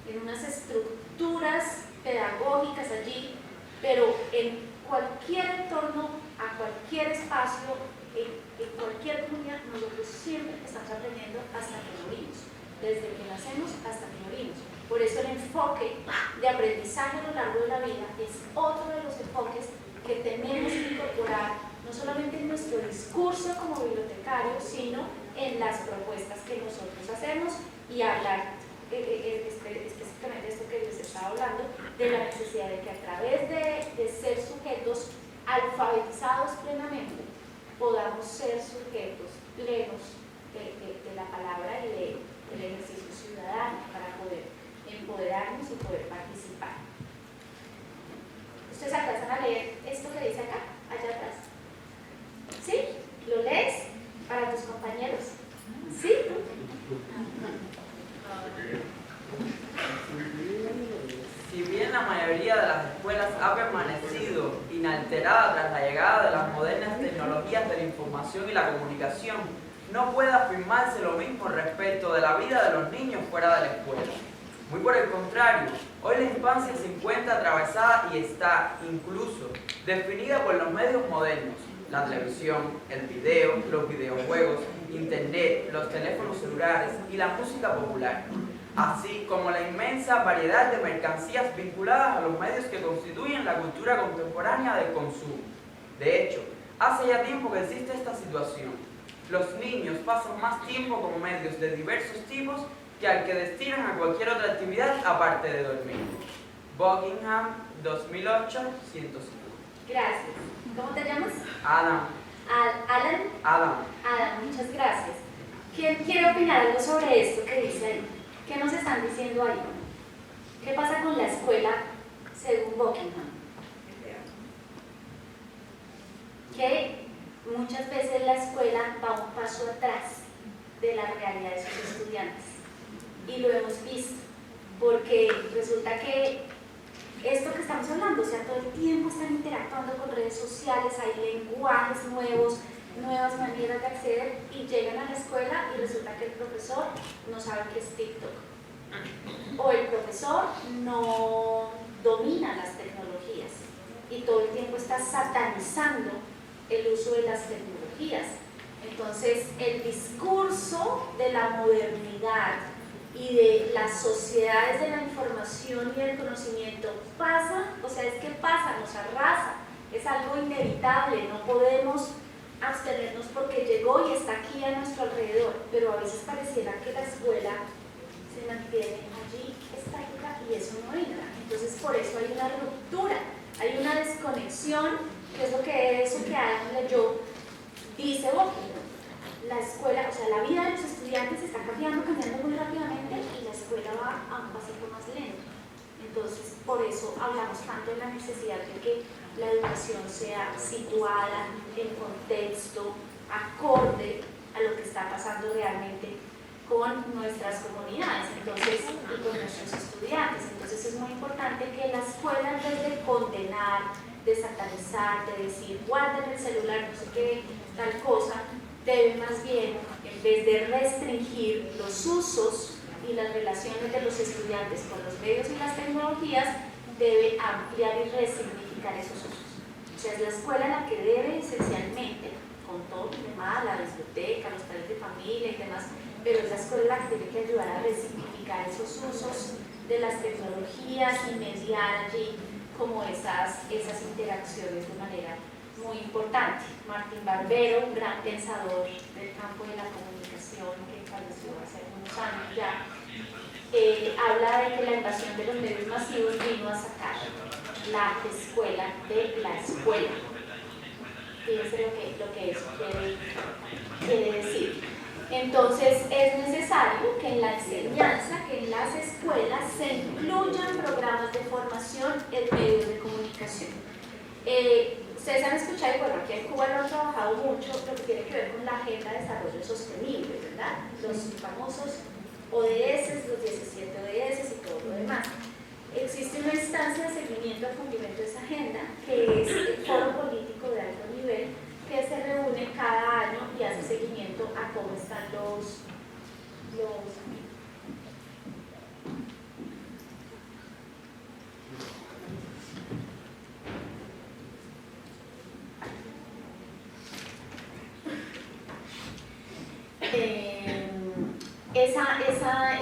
en unas estructuras pedagógicas allí, pero en cualquier entorno, a cualquier espacio, en cualquier comunidad, nosotros siempre estamos aprendiendo hasta que morimos, desde que nacemos hasta que morimos. Por eso el enfoque de aprendizaje a lo largo de la vida es otro de los enfoques que tenemos que incorporar, no solamente en nuestro discurso como bibliotecarios, sino en las propuestas que nosotros hacemos, y hablar específicamente de esto que les estaba hablando, de la necesidad de que a través de ser sujetos alfabetizados plenamente, podamos ser sujetos plenos de la palabra y del ejercicio ciudadano para poder empoderarnos y poder participar. ¿Ustedes alcanzan a leer esto que dice acá, allá atrás? ¿Sí? ¿Lo lees para tus compañeros? ¿Sí? Si bien la mayoría de las escuelas ha permanecido inalterada tras la llegada de las modernas tecnologías de la información y la comunicación, no puede afirmarse lo mismo respecto de la vida de los niños fuera de la escuela. Muy por el contrario, Hoy la infancia se encuentra atravesada y está incluso definida por los medios modernos, la televisión, el video, los videojuegos, internet, los teléfonos celulares y la música popular, así como la inmensa variedad de mercancías vinculadas a los medios que constituyen la cultura contemporánea del consumo. De hecho, hace ya tiempo que existe esta situación. Los niños pasan más tiempo con medios de diversos tipos que al que destinan a cualquier otra actividad aparte de dormir. Buckingham, 2008, 105. Gracias. ¿Cómo te llamas? Adam. Alan. Adam. Adam, muchas gracias. ¿Quién quiere opinar algo sobre esto que dice ahí? ¿Qué nos están diciendo ahí? ¿Qué pasa con la escuela según Buckingham? Que muchas veces la escuela va un paso atrás de la realidad de sus estudiantes. Y lo hemos visto, porque resulta que esto que estamos hablando, o sea, todo el tiempo están interactuando con redes sociales, hay lenguajes nuevos, nuevas maneras de acceder, y llegan a la escuela y resulta que el profesor no sabe qué es TikTok, o el profesor no domina las tecnologías y todo el tiempo está satanizando el uso de las tecnologías. Entonces, el discurso de la modernidad y de las sociedades de la información y del conocimiento pasa, o sea, es que pasa, nos arrasa, es algo inevitable, no podemos abstenernos porque llegó y está aquí a nuestro alrededor, pero a veces pareciera que la escuela se mantiene allí estática y eso no entra. Entonces, por eso hay una ruptura, hay una desconexión, que es lo que eso que Adam leyó dice Buckingham. La escuela, o sea, la vida de los estudiantes está cambiando muy rápidamente y la escuela va a un pasito más lento. Entonces, por eso hablamos tanto de la necesidad de que la educación sea situada en contexto, acorde a lo que está pasando realmente con nuestras comunidades, entonces, y con nuestros estudiantes. Entonces, es muy importante que la escuela, en vez de condenar, de satanizar, de decir, guarden el celular, no sé qué, tal cosa, debe más bien, en vez de restringir los usos y las relaciones de los estudiantes con los medios y las tecnologías, debe ampliar y resignificar esos usos. O sea, es la escuela la que debe esencialmente, con todo lo demás, la biblioteca, los padres de familia y demás, pero es la escuela la que tiene que ayudar a resignificar esos usos de las tecnologías y mediar allí como esas interacciones de manera muy importante. Martín Barbero, un gran pensador del campo de la comunicación que falleció hace algunos años ya, habla de que la invasión de los medios masivos vino a sacar la escuela de la escuela. Fíjense lo que eso quiere decir. Entonces es necesario que en la enseñanza, que en las escuelas se incluyan programas de formación en medios de comunicación. Ustedes han escuchado, y bueno, aquí en Cuba lo han trabajado mucho, lo que tiene que ver con la Agenda de Desarrollo Sostenible, ¿verdad? Los famosos ODS, los 17 ODS y todo lo demás. Existe una instancia de seguimiento al cumplimiento de esa agenda, que es el Foro Político de Alto Nivel, que se reúne cada año y hace seguimiento a cómo están los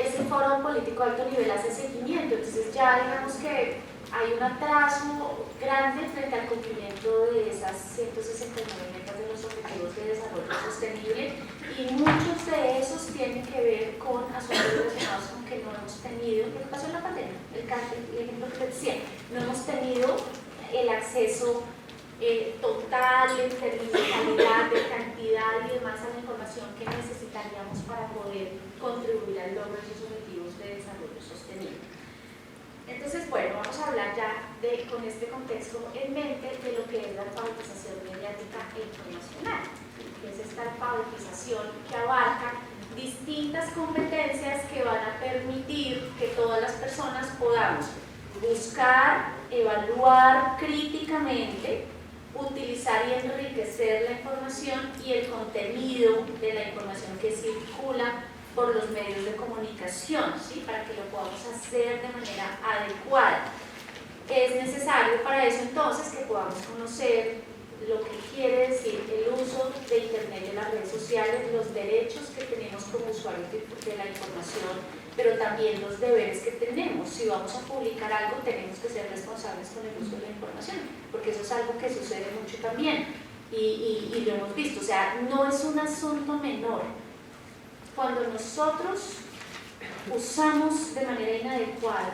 ese foro político de alto nivel hace seguimiento, entonces ya digamos que hay un atraso grande frente al cumplimiento de esas 169 metas de los Objetivos de Desarrollo Sostenible, y muchos de esos tienen que ver con asuntos relacionados con que no hemos tenido, lo que pasó en la pandemia, el ejemplo que te decía, no hemos tenido el acceso total, en términos de calidad, de cantidad y demás a la información que necesitaríamos para poder contribuir al logro de esos objetivos de desarrollo sostenible. Entonces, bueno, vamos a hablar ya con este contexto en mente de lo que es la alfabetización mediática e informacional, que es esta alfabetización que abarca distintas competencias que van a permitir que todas las personas podamos buscar, evaluar críticamente, utilizar y enriquecer la información y el contenido de la información que circula por los medios de comunicación, ¿sí? Para que lo podamos hacer de manera adecuada. Es necesario para eso entonces que podamos conocer lo que quiere decir el uso de Internet y de las redes sociales, los derechos que tenemos como usuarios de la información, pero también los deberes que tenemos. Si vamos a publicar algo, tenemos que ser responsables con el uso de la información, porque eso es algo que sucede mucho también y lo hemos visto. O sea, no es un asunto menor. Cuando nosotros usamos de manera inadecuada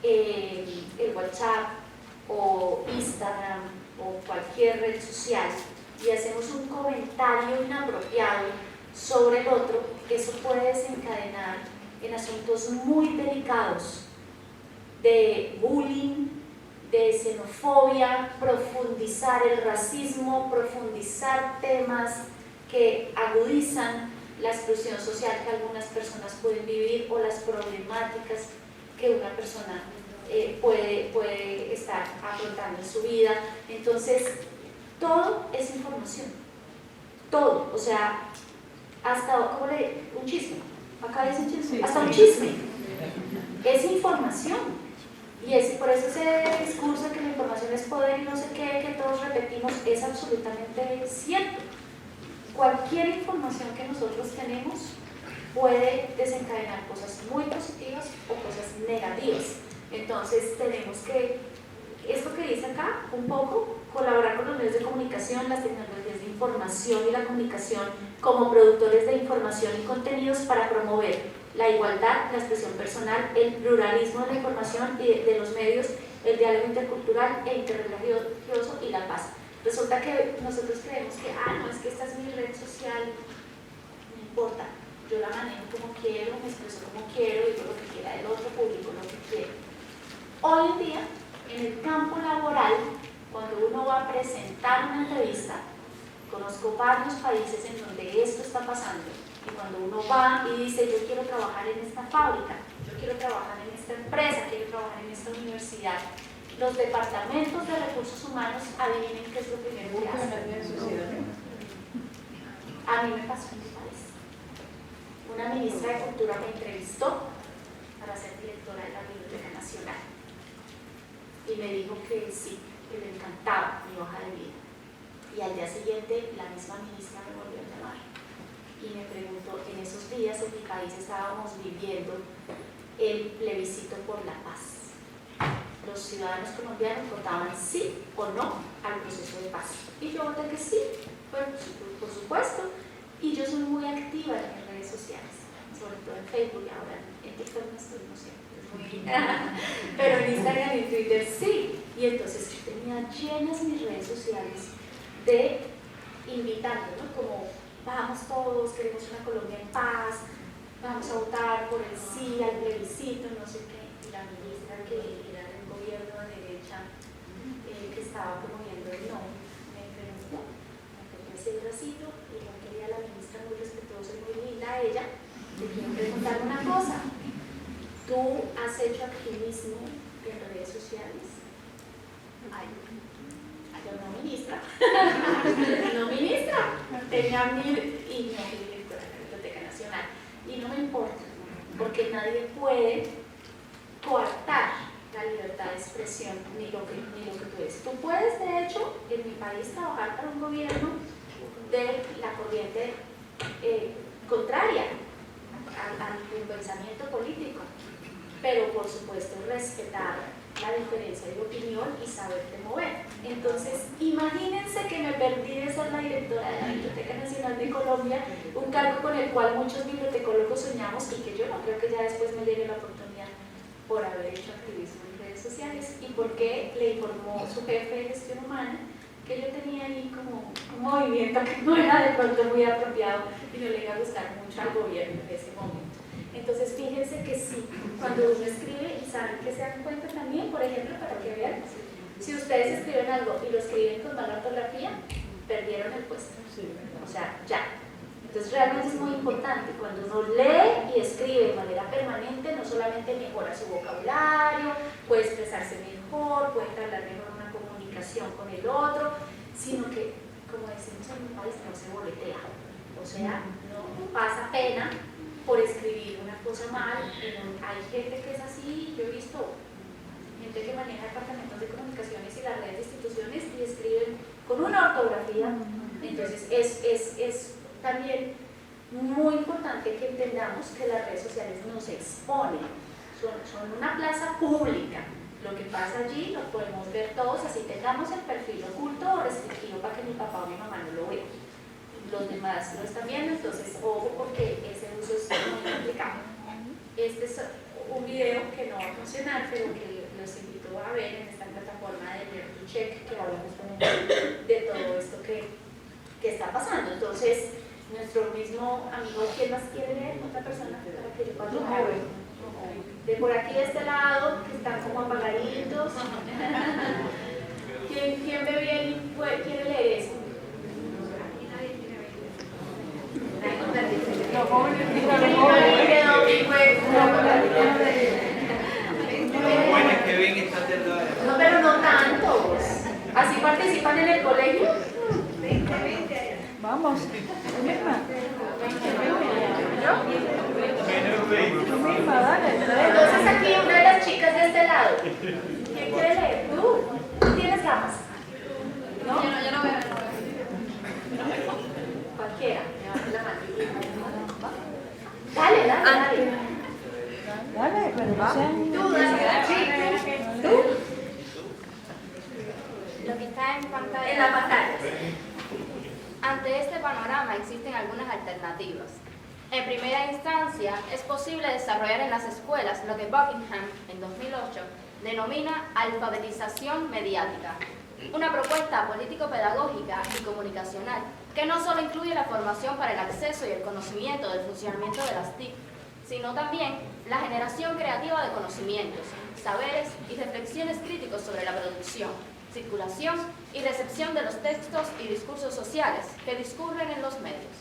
el WhatsApp o Instagram o cualquier red social y hacemos un comentario inapropiado sobre el otro, eso puede desencadenar en asuntos muy delicados de bullying, de xenofobia, profundizar el racismo, profundizar temas que agudizan la exclusión social que algunas personas pueden vivir o las problemáticas que una persona puede estar afrontando en su vida. Entonces, todo es información, todo, o sea, hasta, un chisme, acá dicen chisme, hasta un chisme, es información. Y por eso ese discurso de que la información es poder y no sé qué, que todos repetimos, es absolutamente cierto. Cualquier información que nosotros tenemos puede desencadenar cosas muy positivas o cosas negativas. Entonces tenemos que, esto que dice acá, un poco, colaborar con los medios de comunicación, las tecnologías de información y la comunicación como productores de información y contenidos para promover la igualdad, la expresión personal, el pluralismo de la información y de los medios, el diálogo intercultural e interreligioso y la paz. Resulta que nosotros creemos que, no, es que esta es mi red social, no importa, yo la manejo como quiero, me expreso como quiero, digo lo que quiera del otro, publico lo que quiero. Hoy en día, en el campo laboral, cuando uno va a presentar una entrevista, conozco varios países en donde esto está pasando, y cuando uno va y dice, yo quiero trabajar en esta fábrica, yo quiero trabajar en esta empresa, quiero trabajar en esta universidad, los departamentos de recursos humanos adivinen qué es lo primero que hacen. A mí me pasó en mi país. Una ministra de Cultura me entrevistó para ser directora de la Biblioteca Nacional y me dijo que sí, que le encantaba mi hoja de vida. Y al día siguiente la misma ministra me volvió a llamar y me preguntó, en esos días en mi país estábamos viviendo el plebiscito por la paz. Los ciudadanos colombianos votaban sí o no al proceso de paz. Y yo voté que sí, por supuesto. Y yo soy muy activa en mis redes sociales, sobre todo en Facebook y ahora en TikTok no estoy, no sé, pero en Instagram y en Twitter sí. Y entonces yo tenía llenas mis redes sociales de invitando, ¿no? Como vamos todos, queremos una Colombia en paz, vamos a votar por el sí al plebiscito, no sé qué. Y la ministra que era del gobierno de derecha, que estaba promoviendo el no, me preguntó, me quería hacer el bracito y yo quería a la ministra muy respetuosa y muy linda a ella. Te quiero preguntar una cosa, ¿tú has hecho activismo en redes sociales? Ay, yo no ministra, no ministra, tenía y no fui directora de la Biblioteca Nacional. Y no me importa, porque nadie puede coartar la libertad de expresión ni lo que tú eres. Tú puedes, de hecho, en mi país trabajar para un gobierno de la corriente contraria a tu pensamiento político, pero por supuesto respetar la diferencia de opinión y saberte mover. Entonces, imagínense que me perdí de ser la directora de la Biblioteca Nacional de Colombia, un cargo con el cual muchos bibliotecólogos soñamos y que yo no creo que ya después me llegue la oportunidad por haber hecho activismo en redes sociales y porque le informó su jefe de gestión humana que yo tenía ahí como un movimiento que no era de pronto muy apropiado y no le iba a gustar mucho al gobierno en ese momento. Entonces fíjense que sí, cuando uno escribe y saben que se dan cuenta también, por ejemplo, para que vean, si ustedes escriben algo y lo escriben con mala ortografía, perdieron el puesto, o sea, ya. Entonces realmente es muy importante, cuando uno lee y escribe de manera permanente, no solamente mejora su vocabulario, puede expresarse mejor, puede entablar mejor una comunicación con el otro, sino que, como decimos en mi país, no se boletea. O O sea, no pasa pena por escribir una cosa mal. Hay gente que es así, yo he visto gente que maneja departamentos de comunicaciones y las redes de instituciones y escriben con una ortografía. Entonces es también muy importante que entendamos que las redes sociales nos exponen, son una plaza pública. Lo que pasa allí lo podemos ver todos, así tengamos el perfil oculto o restringido para que mi papá o mi mamá no lo vean. Los demás lo están viendo, entonces ojo porque ese uso es muy complicado. Este es un video que no va a funcionar, pero que los invito a ver en esta plataforma de Check, que habla justamente de todo esto que está pasando. Entonces, nuestro mismo amigo, ¿quién más quiere leer? ¿Otra persona? Para que yo pueda leer. De por aquí de este lado, que están como apagaditos. ¿Quién ve bien y quiere leer eso? No, pero no tantos. ¿Así participan en el colegio? Vamos, tú misma. Tú misma, dale. Entonces aquí una de las chicas de este lado. ¿Quién quiere leer? ¿Tú? ¿Tú tienes gafas? ¿No? Yo no veo. Cualquiera. Levante la mano. Dale. Dale, pero no sean... Tú, dale. ¿Tú? Lo que está en pantalla. En la pantalla. Ante este panorama existen algunas alternativas. En primera instancia, es posible desarrollar en las escuelas lo que Buckingham, en 2008, denomina alfabetización mediática, una propuesta político-pedagógica y comunicacional que no solo incluye la formación para el acceso y el conocimiento del funcionamiento de las TIC, sino también la generación creativa de conocimientos, saberes y reflexiones críticos sobre la producción, circulación y recepción de los textos y discursos sociales que discurren en los medios.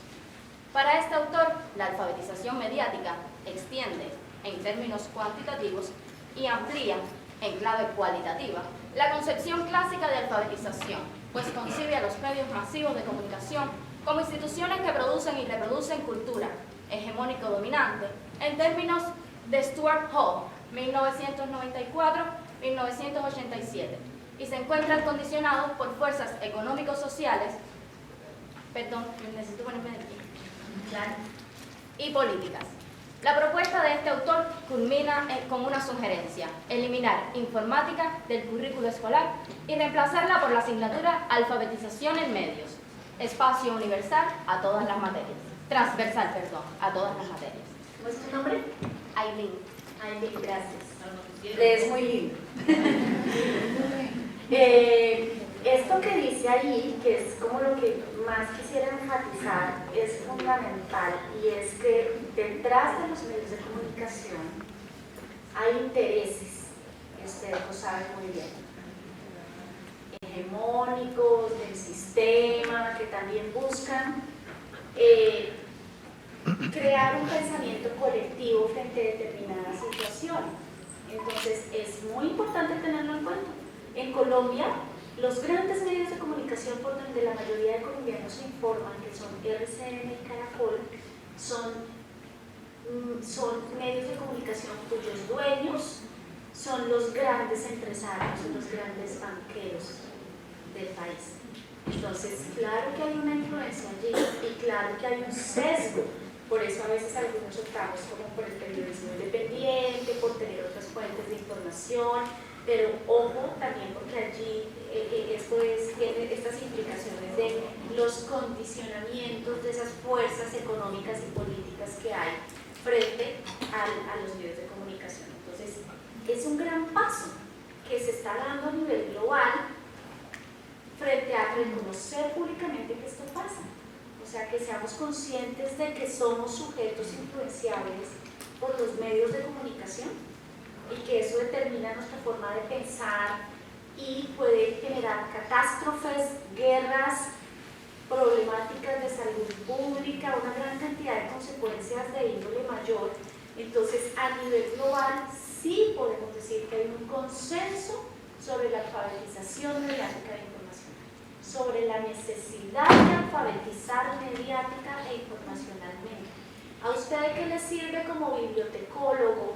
Para este autor, la alfabetización mediática extiende, en términos cuantitativos, y amplía, en clave cualitativa, la concepción clásica de alfabetización, pues concibe a los medios masivos de comunicación como instituciones que producen y reproducen cultura, hegemónico dominante, en términos de Stuart Hall, 1994-1987, y se encuentran condicionados por fuerzas económico-sociales, necesito ponerme de pie, y políticas. La propuesta de este autor culmina con una sugerencia: eliminar informática del currículo escolar y reemplazarla por la asignatura alfabetización en medios, espacio universal a todas las materias, transversal, a todas las materias. ¿Cómo es tu nombre? Aileen. Aileen, gracias. Lees muy lindo. Esto que dice ahí, que es como lo que más quisiera enfatizar, es fundamental, y es que detrás de los medios de comunicación hay intereses, que ustedes lo saben muy bien, hegemónicos, del sistema, que también buscan crear un pensamiento colectivo frente a determinadas situaciones. Entonces es muy importante tenerlo en cuenta. En Colombia, los grandes medios de comunicación por donde la mayoría de colombianos se informan, que son RCN y Caracol, son medios de comunicación cuyos dueños son los grandes empresarios, los grandes banqueros del país. Entonces, claro que hay una influencia allí y claro que hay un sesgo. Por eso a veces algunos optamos como por el periodismo independiente, por tener otras fuentes de información, pero ojo también porque allí tiene estas implicaciones de los condicionamientos de esas fuerzas económicas y políticas que hay frente a los medios de comunicación. Entonces, es un gran paso que se está dando a nivel global frente a reconocer públicamente que esto pasa. O sea, que seamos conscientes de que somos sujetos influenciables por los medios de comunicación y que eso determina nuestra forma de pensar y puede generar catástrofes, guerras, problemáticas de salud pública, una gran cantidad de consecuencias de índole mayor. Entonces, a nivel global sí podemos decir que hay un consenso sobre la alfabetización mediática de información. sobre la necesidad de alfabetizar mediática e informacionalmente. ¿A usted qué le sirve como bibliotecólogo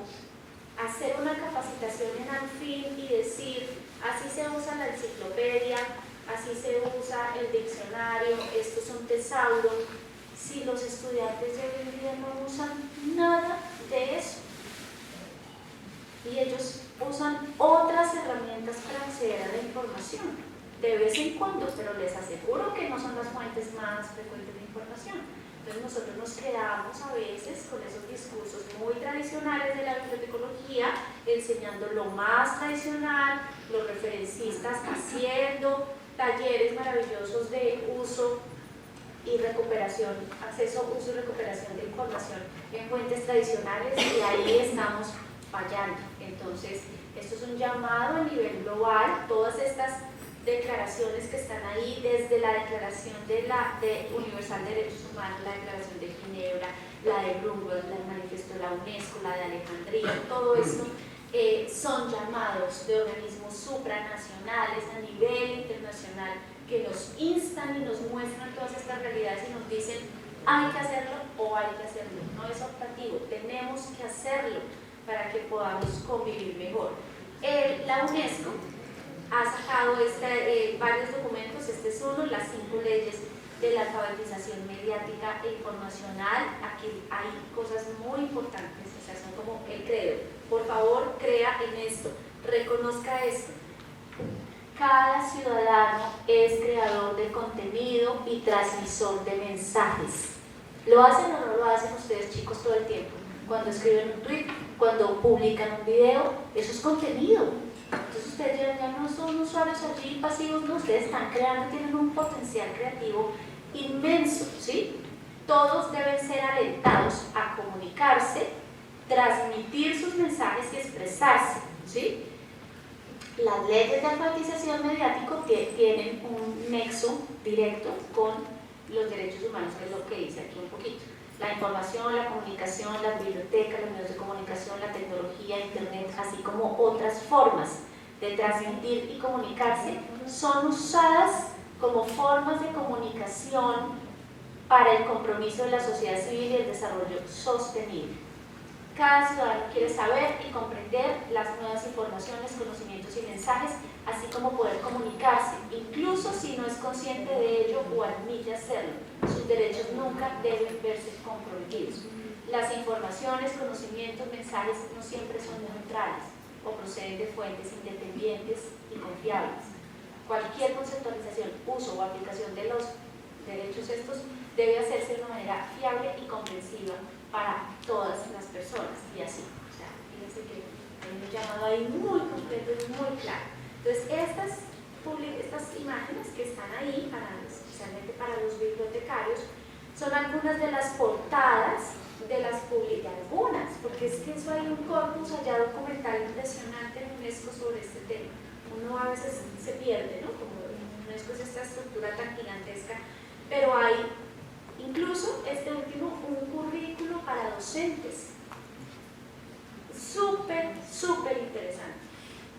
hacer una capacitación en Anfin y decir, así se usa la enciclopedia, así se usa el diccionario, esto es un tesauro, si los estudiantes de hoy en día no usan nada de eso? Y ellos usan otras herramientas para acceder a la información, de vez en cuando, pero les aseguro que no son las fuentes más frecuentes de información. Entonces nosotros nos quedamos a veces con esos discursos muy tradicionales de la bibliotecología, enseñando lo más tradicional, los referencistas haciendo talleres maravillosos de uso y recuperación, acceso, uso y recuperación de información en fuentes tradicionales, y ahí estamos fallando. Entonces, esto es un llamado a nivel global, todas estas declaraciones que están ahí, desde la Declaración de Universal de Derechos Humanos, la Declaración de Ginebra, la de Brundtland, el Manifiesto de la UNESCO, la de Alejandría, todo esto son llamados de organismos supranacionales a nivel internacional que nos instan y nos muestran todas estas realidades y nos dicen hay que hacerlo o hay que hacerlo, no es optativo, tenemos que hacerlo para que podamos convivir mejor. La UNESCO ha sacado varios documentos, este es uno, las 5 leyes de la alfabetización mediática e informacional. Aquí hay cosas muy importantes, o sea, son como el credo. Por favor, crea en esto, reconozca esto. Cada ciudadano es creador de contenido y transmisor de mensajes. ¿Lo hacen o no lo hacen ustedes, chicos, todo el tiempo? Cuando escriben un tweet, cuando publican un video, eso es contenido. Entonces ustedes ya no son usuarios allí pasivos, no, ustedes están creando, tienen un potencial creativo inmenso, ¿sí? Todos deben ser alentados a comunicarse, transmitir sus mensajes y expresarse, ¿sí? Las leyes de alfabetización mediático tienen un nexo directo con los derechos humanos, que es lo que dice aquí un poquito. La información, la comunicación, las bibliotecas, los medios de comunicación, la tecnología, internet, así como otras formas de transmitir y comunicarse, son usadas como formas de comunicación para el compromiso de la sociedad civil y el desarrollo sostenible. Cada ciudadano quiere saber y comprender las nuevas informaciones, conocimientos y mensajes, así como poder comunicarse, incluso si no es consciente de ello o admite hacerlo. Sus derechos nunca deben verse comprometidos. Las informaciones, conocimientos, mensajes no siempre son neutrales o proceden de fuentes independientes y confiables. Cualquier conceptualización, uso o aplicación de los derechos estos debe hacerse de una manera fiable y comprensiva para todas las personas, y así. O sea, fíjense que hay un llamado ahí muy completo y muy claro. Entonces, estas imágenes que están ahí, especialmente para los bibliotecarios, son algunas de las portadas de las algunas, porque es que eso hay un corpus allá documental impresionante en UNESCO sobre este tema. Uno a veces se pierde, ¿no? Como UNESCO es esta estructura tan gigantesca, pero hay incluso este último, un currículo para docentes. Súper, súper interesante.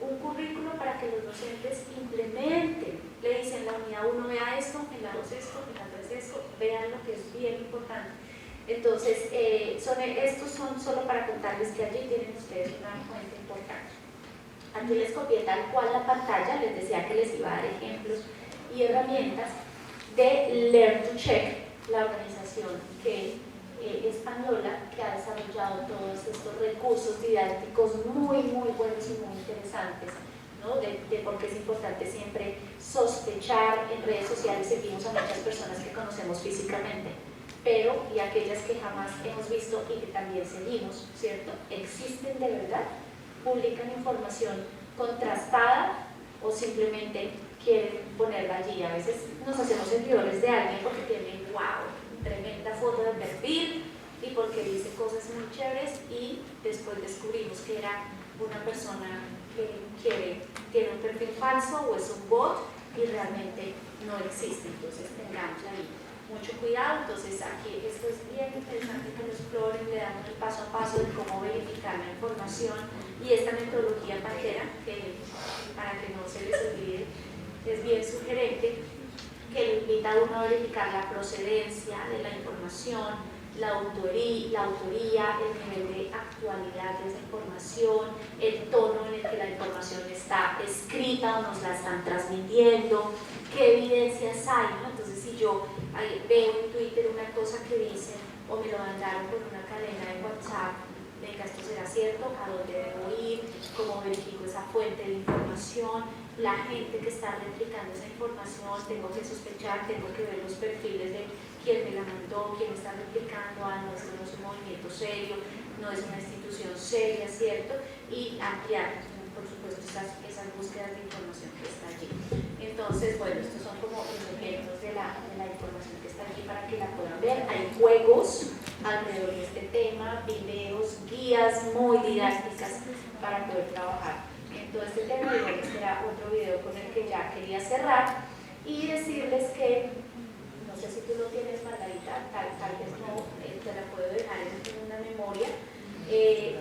Un currículo para que los docentes implementen. Le dicen en la unidad 1 vea esto, en la 2 esto, en la 3 esto, vean lo que es bien importante. Entonces, estos son solo para contarles que allí tienen ustedes una fuente importante. Aquí les copié tal cual la pantalla, les decía que les iba a dar ejemplos y herramientas de Learn to Check, la organización española que ha desarrollado todos estos recursos didácticos muy, muy buenos y muy interesantes, ¿no? de por qué es importante siempre sospechar. En redes sociales seguimos a muchas personas que conocemos físicamente, pero y aquellas que jamás hemos visto y que también seguimos, ¿cierto? Existen de verdad, publican información contrastada o simplemente quieren ponerla allí. A veces nos hacemos seguidores de alguien porque tiene, wow, tremenda foto de perfil y porque dice cosas muy chéveres, y después descubrimos que era una persona que tiene un perfil falso o es un bot y realmente no existe. Entonces tengamos ahí mucho cuidado. Entonces aquí esto es bien interesante que lo exploren, le damos el paso a paso de cómo verificar la información, y esta metodología Pantera, que para que no se les olvide es bien sugerente. que lo invita a uno a verificar la procedencia de la información, la autoría, el nivel de actualidad de esa información, el tono en el que la información está escrita o nos la están transmitiendo, qué evidencias hay, ¿no? Entonces, si yo veo en Twitter una cosa que dicen o me lo mandaron por una cadena de WhatsApp, venga, esto será cierto, a dónde debo ir, cómo verifico esa fuente de información, la gente que está replicando esa información, tengo que sospechar, tengo que ver los perfiles de quién me la mandó, quién está replicando, no, esto no es un movimiento serio, no es una institución seria, ¿cierto? Y ampliar, por supuesto, esas búsquedas de información que está allí. Entonces, bueno, estos son como los ejemplos de la información que está allí para que la puedan ver. Hay juegos alrededor de este tema, videos, guías muy didácticas para poder trabajar en todo este tema. Y bueno, este era otro video con el que ya quería cerrar y decirles que, no sé si tú lo tienes, Margarita, tal vez no, te la puedo dejar en una memoria.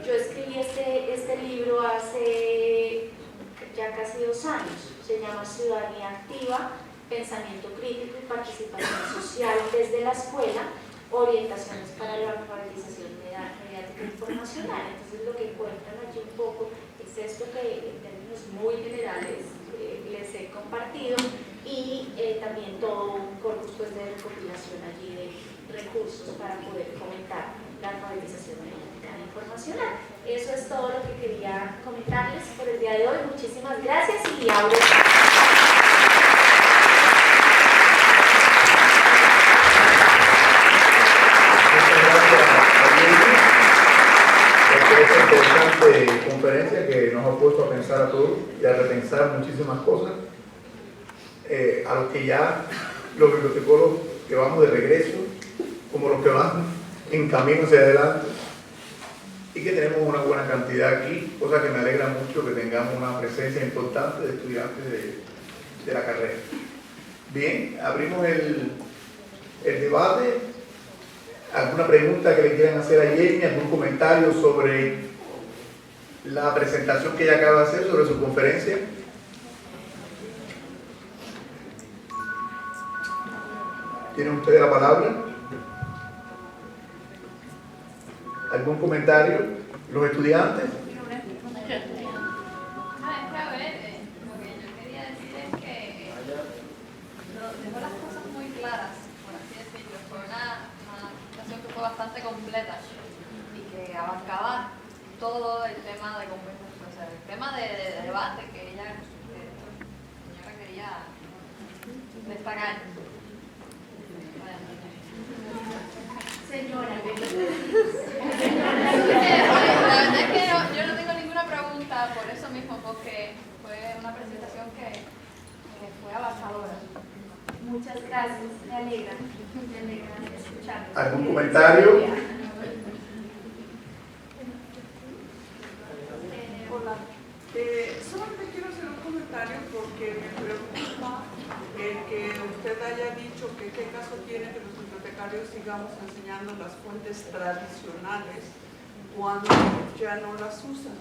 Yo escribí este libro hace ya casi 2 años, se llama Ciudadanía Activa, Pensamiento Crítico y Participación Social desde la Escuela, Orientaciones para la Alfabetización Mediática e Informacional. Entonces lo que encuentran allí un poco es esto que en términos muy generales les he compartido y también todo un corpus pues, de recopilación allí de recursos para poder fomentar la alfabetización mediática e informacional. Eso es todo lo que quería comentarles por el día de hoy. Muchísimas gracias y abro. Esta interesante conferencia que nos ha puesto a pensar a todos y a repensar muchísimas cosas, a los que ya los bibliotecólogos que vamos de regreso, como los que van en camino hacia adelante, y que tenemos una buena cantidad aquí, cosa que me alegra mucho que tengamos una presencia importante de estudiantes de la carrera. Bien, abrimos el debate. ¿Alguna pregunta que le quieran hacer a Jamie? ¿Algún comentario sobre la presentación que ella acaba de hacer sobre su conferencia? ¿Tienen ustedes la palabra? ¿Algún comentario? ¿Los estudiantes? Lo que yo quería decir es que dejó las cosas muy claras, por así decirlo. Fue una presentación que fue bastante completa y que abarcaba todo el tema de conversación, o sea, el tema de debate que ella, señora, quería destacar. Señora, la verdad es que yo no tengo ninguna pregunta por eso mismo, porque fue una presentación que fue avanzadora. muchas gracias, me alegra escucharlo. ¿Algún comentario? Hola. Solamente quiero hacer un comentario porque me preocupa el que usted haya dicho que qué caso tiene que los bibliotecarios sigamos enseñando las fuentes tradicionales cuando ya no las usan.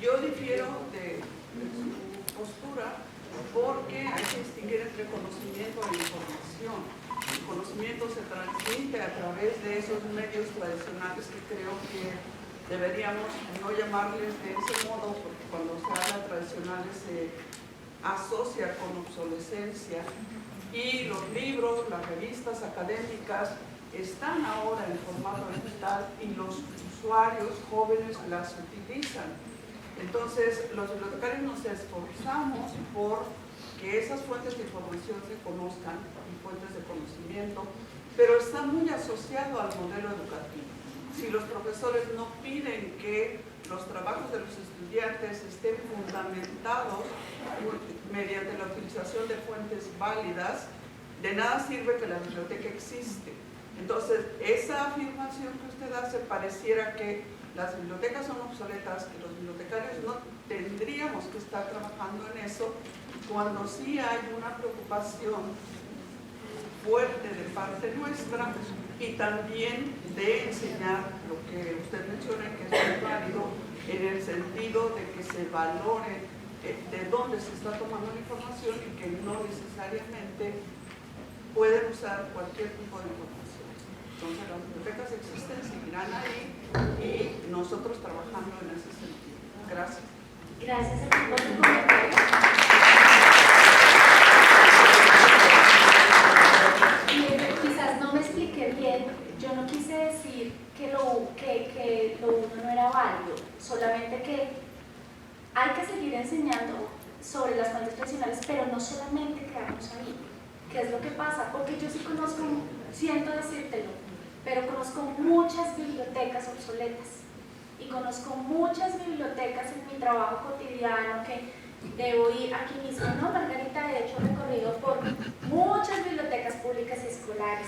Yo difiero de su postura porque hay que distinguir entre conocimiento e información. El conocimiento se transmite a través de esos medios tradicionales que creo que deberíamos no llamarles de ese modo, porque cuando se habla tradicionales se asocia con obsolescencia, y los libros, las revistas académicas están ahora en formato digital y los usuarios jóvenes las utilizan. Entonces, los bibliotecarios nos esforzamos por que esas fuentes de información se conozcan y fuentes de conocimiento, pero está muy asociado al modelo educativo. Si los profesores no piden que los trabajos de los estudiantes estén fundamentados mediante la utilización de fuentes válidas, de nada sirve que la biblioteca existe. Entonces, esa afirmación que usted hace pareciera que las bibliotecas son obsoletas, que los bibliotecarios no tendríamos que estar trabajando en eso, cuando sí hay una preocupación fuerte de parte nuestra y también de enseñar lo que usted menciona, que es muy válido, en el sentido de que se valore de dónde se está tomando la información y que no necesariamente pueden usar cualquier tipo de información. Entonces las bibliotecas existen, seguirán ahí y nosotros trabajando en ese sentido. Gracias. Gracias a ti por tu comentario. Quizás no me expliqué bien. Yo no quise decir que lo uno no era válido, solamente que hay que seguir enseñando sobre las fuentes tradicionales, pero no solamente quedarnos ahí. ¿Qué es lo que pasa? Porque yo sí conozco, siento decírtelo, pero conozco muchas bibliotecas obsoletas y conozco muchas bibliotecas en mi trabajo cotidiano que debo ir aquí mismo, ¿no? Margarita, de hecho, he recorrido por muchas bibliotecas públicas y escolares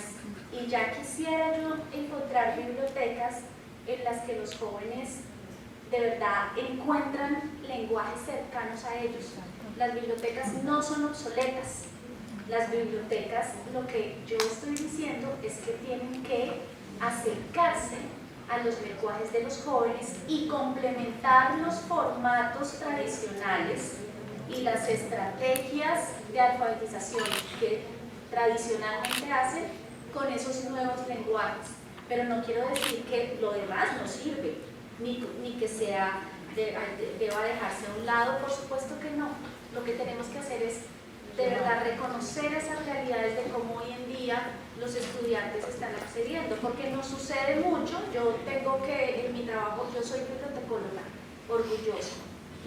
y ya quisiera yo encontrar bibliotecas en las que los jóvenes de verdad encuentran lenguajes cercanos a ellos. Las bibliotecas no son obsoletas. Las bibliotecas, lo que yo estoy diciendo es que tienen que acercarse a los lenguajes de los jóvenes y complementar los formatos tradicionales y las estrategias de alfabetización que tradicionalmente hacen con esos nuevos lenguajes. Pero no quiero decir que lo demás no sirve, ni que sea deba dejarse a un lado, por supuesto que no. Lo que tenemos que hacer es de verdad reconocer esas realidades de cómo hoy en día los estudiantes están accediendo, porque nos sucede mucho. Yo tengo que, en mi trabajo, yo soy bibliotecóloga, orgullosa,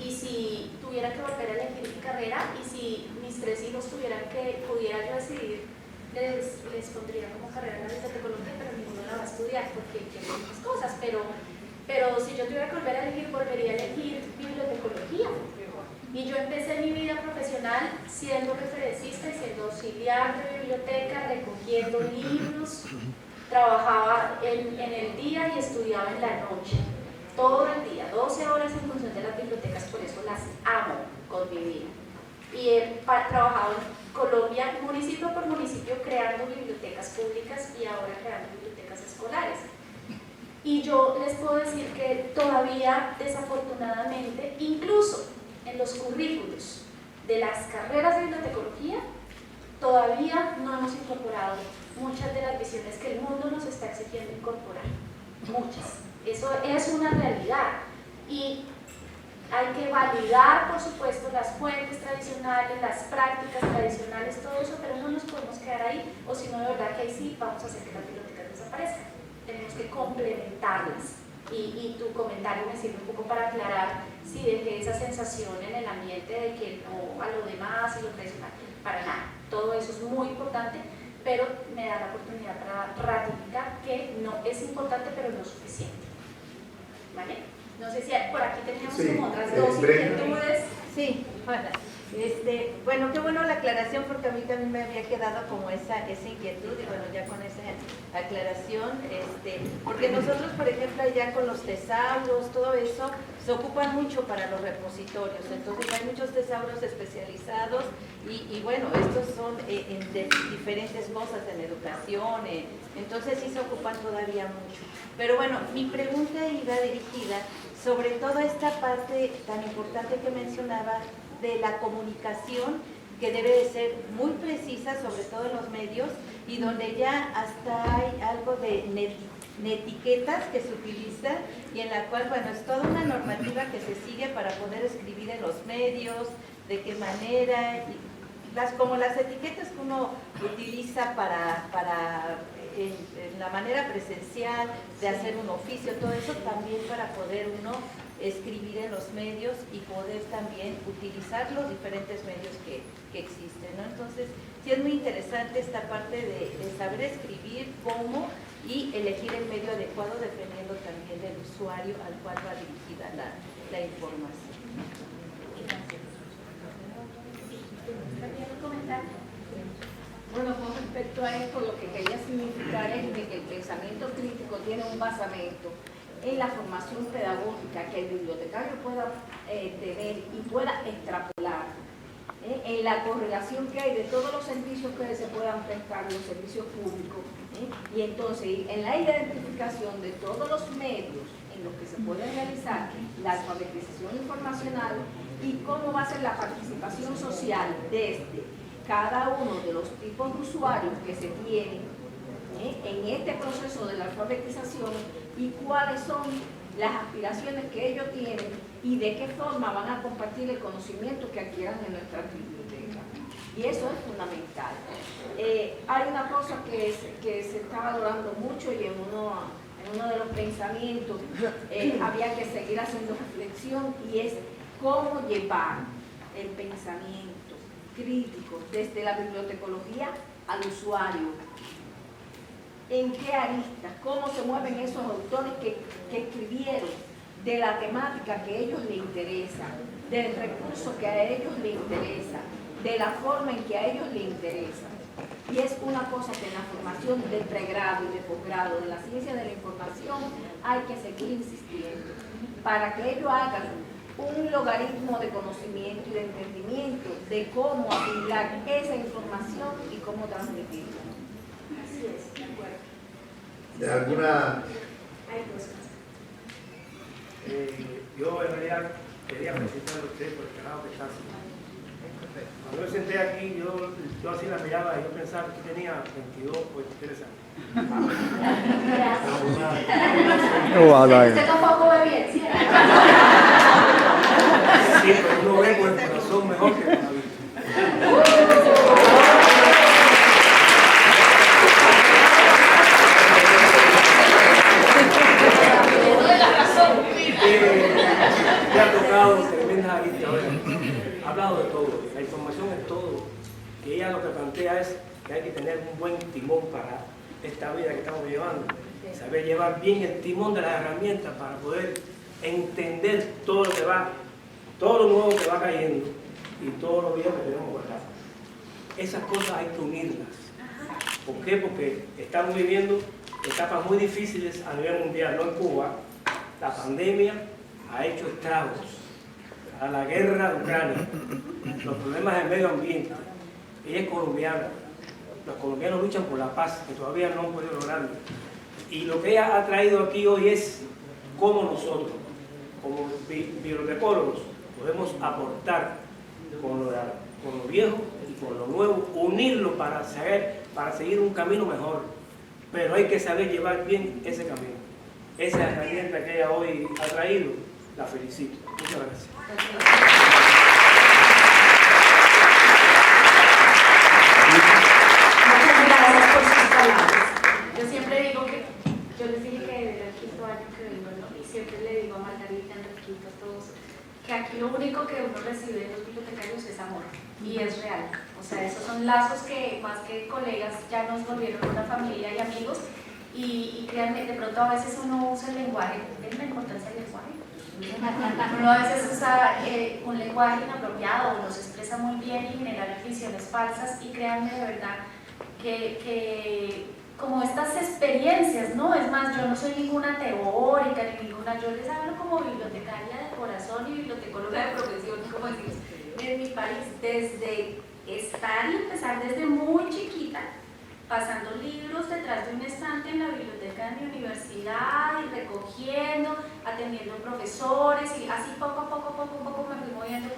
y si tuviera que volver a elegir mi carrera, y si mis 3 hijos pudiera yo decidir, les pondría como carrera la bibliotecología, pero ninguno la va a estudiar porque quiere muchas cosas, pero si yo tuviera que volver a elegir, volvería a elegir bibliotecología. Y yo empecé mi vida profesional siendo referencista y siendo auxiliar de biblioteca, recogiendo libros, trabajaba en el día y estudiaba en la noche, todo el día, 12 horas en función de las bibliotecas, por eso las amo con mi vida. Y he trabajado en Colombia, municipio por municipio, creando bibliotecas públicas y ahora creando bibliotecas escolares. Y yo les puedo decir que todavía, desafortunadamente, incluso en los currículos de las carreras de bibliotecología, todavía no hemos incorporado muchas de las visiones que el mundo nos está exigiendo incorporar. Muchas. Eso es una realidad. Y hay que validar, por supuesto, las fuentes tradicionales, las prácticas tradicionales, todo eso, pero no nos podemos quedar ahí, o si no, de verdad que ahí sí vamos a hacer que las bibliotecas desaparezcan. Tenemos que complementarlas. Y tu comentario me sirve un poco para aclarar si dejé esa sensación en el ambiente de que no a lo demás y lo tradicional, para nada. Todo eso es muy importante, pero me da la oportunidad para ratificar que no es importante, pero no suficiente. ¿Vale? No sé si por aquí teníamos como otras dos inquietudes. Sí, hola. Bueno, qué bueno la aclaración, porque a mí también me había quedado como esa inquietud, y bueno, ya con esa aclaración, porque nosotros, por ejemplo, ya con los tesauros, todo eso, se ocupan mucho para los repositorios, entonces hay muchos tesauros especializados, y bueno, estos son de diferentes cosas, en educación, entonces sí se ocupan todavía mucho. Pero bueno, mi pregunta iba dirigida sobre toda esta parte tan importante que mencionaba, de la comunicación, que debe de ser muy precisa, sobre todo en los medios, y donde ya hasta hay algo de etiquetas que se utilizan, y en la cual, bueno, es toda una normativa que se sigue para poder escribir en los medios, de qué manera, como las etiquetas que uno utiliza en la manera presencial, de hacer un oficio, todo eso también para poder uno escribir en los medios y poder también utilizar los diferentes medios que existen, ¿no? Entonces, sí es muy interesante esta parte de saber escribir, cómo, y elegir el medio adecuado dependiendo también del usuario al cual va dirigida la información. Bueno, con respecto a esto, lo que quería significar es de que el pensamiento crítico tiene un basamento en la formación pedagógica que el bibliotecario pueda tener y pueda extrapolar, en la correlación que hay de todos los servicios que se puedan prestar, los servicios públicos, y entonces en la identificación de todos los medios en los que se puede realizar la alfabetización informacional y cómo va a ser la participación social desde cada uno de los tipos de usuarios que se tienen en este proceso de la alfabetización y cuáles son las aspiraciones que ellos tienen y de qué forma van a compartir el conocimiento que adquieran en nuestras bibliotecas. Y eso es fundamental. Hay una cosa que se está valorando mucho y en uno de los pensamientos había que seguir haciendo reflexión, y es cómo llevar el pensamiento crítico desde la bibliotecología al usuario. ¿En qué aristas? ¿Cómo se mueven esos autores que escribieron de la temática que a ellos les interesa, del recurso que a ellos les interesa, de la forma en que a ellos les interesa? Y es una cosa que en la formación de pregrado y de posgrado de la ciencia de la información hay que seguir insistiendo para que ellos hagan un logaritmo de conocimiento y de entendimiento de cómo asimilar esa información y cómo transmitirla. Así es, de acuerdo. ¿De alguna? Yo en realidad quería felicitarle a usted por el trabajo que está haciendo. Cuando yo senté aquí, yo así la miraba y yo pensaba que tenía 22 o 23 años. Usted tampoco ve bien, ¿sí? Sí, pero uno ve con el corazón mejor que con la vista. Me ha tocado tremendas aristas. Ha hablado de todo, la información es todo. Y ella lo que plantea es que hay que tener un buen timón para esta vida que estamos llevando. Saber llevar bien el timón de las herramientas para poder entender todo lo que va, todo lo nuevo que va cayendo y todos los videos que tenemos guardados. Esas cosas hay que unirlas. ¿Por qué? Porque estamos viviendo etapas muy difíciles a nivel mundial, no en Cuba. La pandemia ha hecho estragos, a la guerra de Ucrania, los problemas del medio ambiente. Ella es colombiana, los colombianos luchan por la paz, que todavía no han podido lograrlo. Y lo que ella ha traído aquí hoy es cómo nosotros, como bibliotecólogos, podemos aportar con lo viejo y con lo nuevo, unirlo para seguir un camino mejor. Pero hay que saber llevar bien ese camino. Esa herramienta que ella hoy ha traído, la felicito. Muchas gracias. Muchas gracias por sus palabras. Yo siempre digo que, yo les dije que era el quinto año que vengo, ¿no? Y siempre le digo a Margarita, a Enriquito, a todos, que aquí lo único que uno recibe de los bibliotecarios es amor, y es real. O sea, esos son lazos que más que colegas ya nos volvieron una familia y amigos. Y créanme, de pronto a veces uno usa el lenguaje, ¿ven la importancia del lenguaje? Uno a veces usa un lenguaje inapropiado o nos expresa muy bien y genera visiones falsas, y créanme de verdad que como estas experiencias, ¿no? Es más, yo no soy ninguna teórica ni ninguna, yo les hablo como bibliotecaria de corazón y bibliotecóloga de profesión, como decimos, en mi país, desde estar y empezar desde muy chiquita, pasando libros detrás de un estante en la biblioteca de mi universidad y recogiendo, atendiendo profesores, y así poco a poco me fui moviendo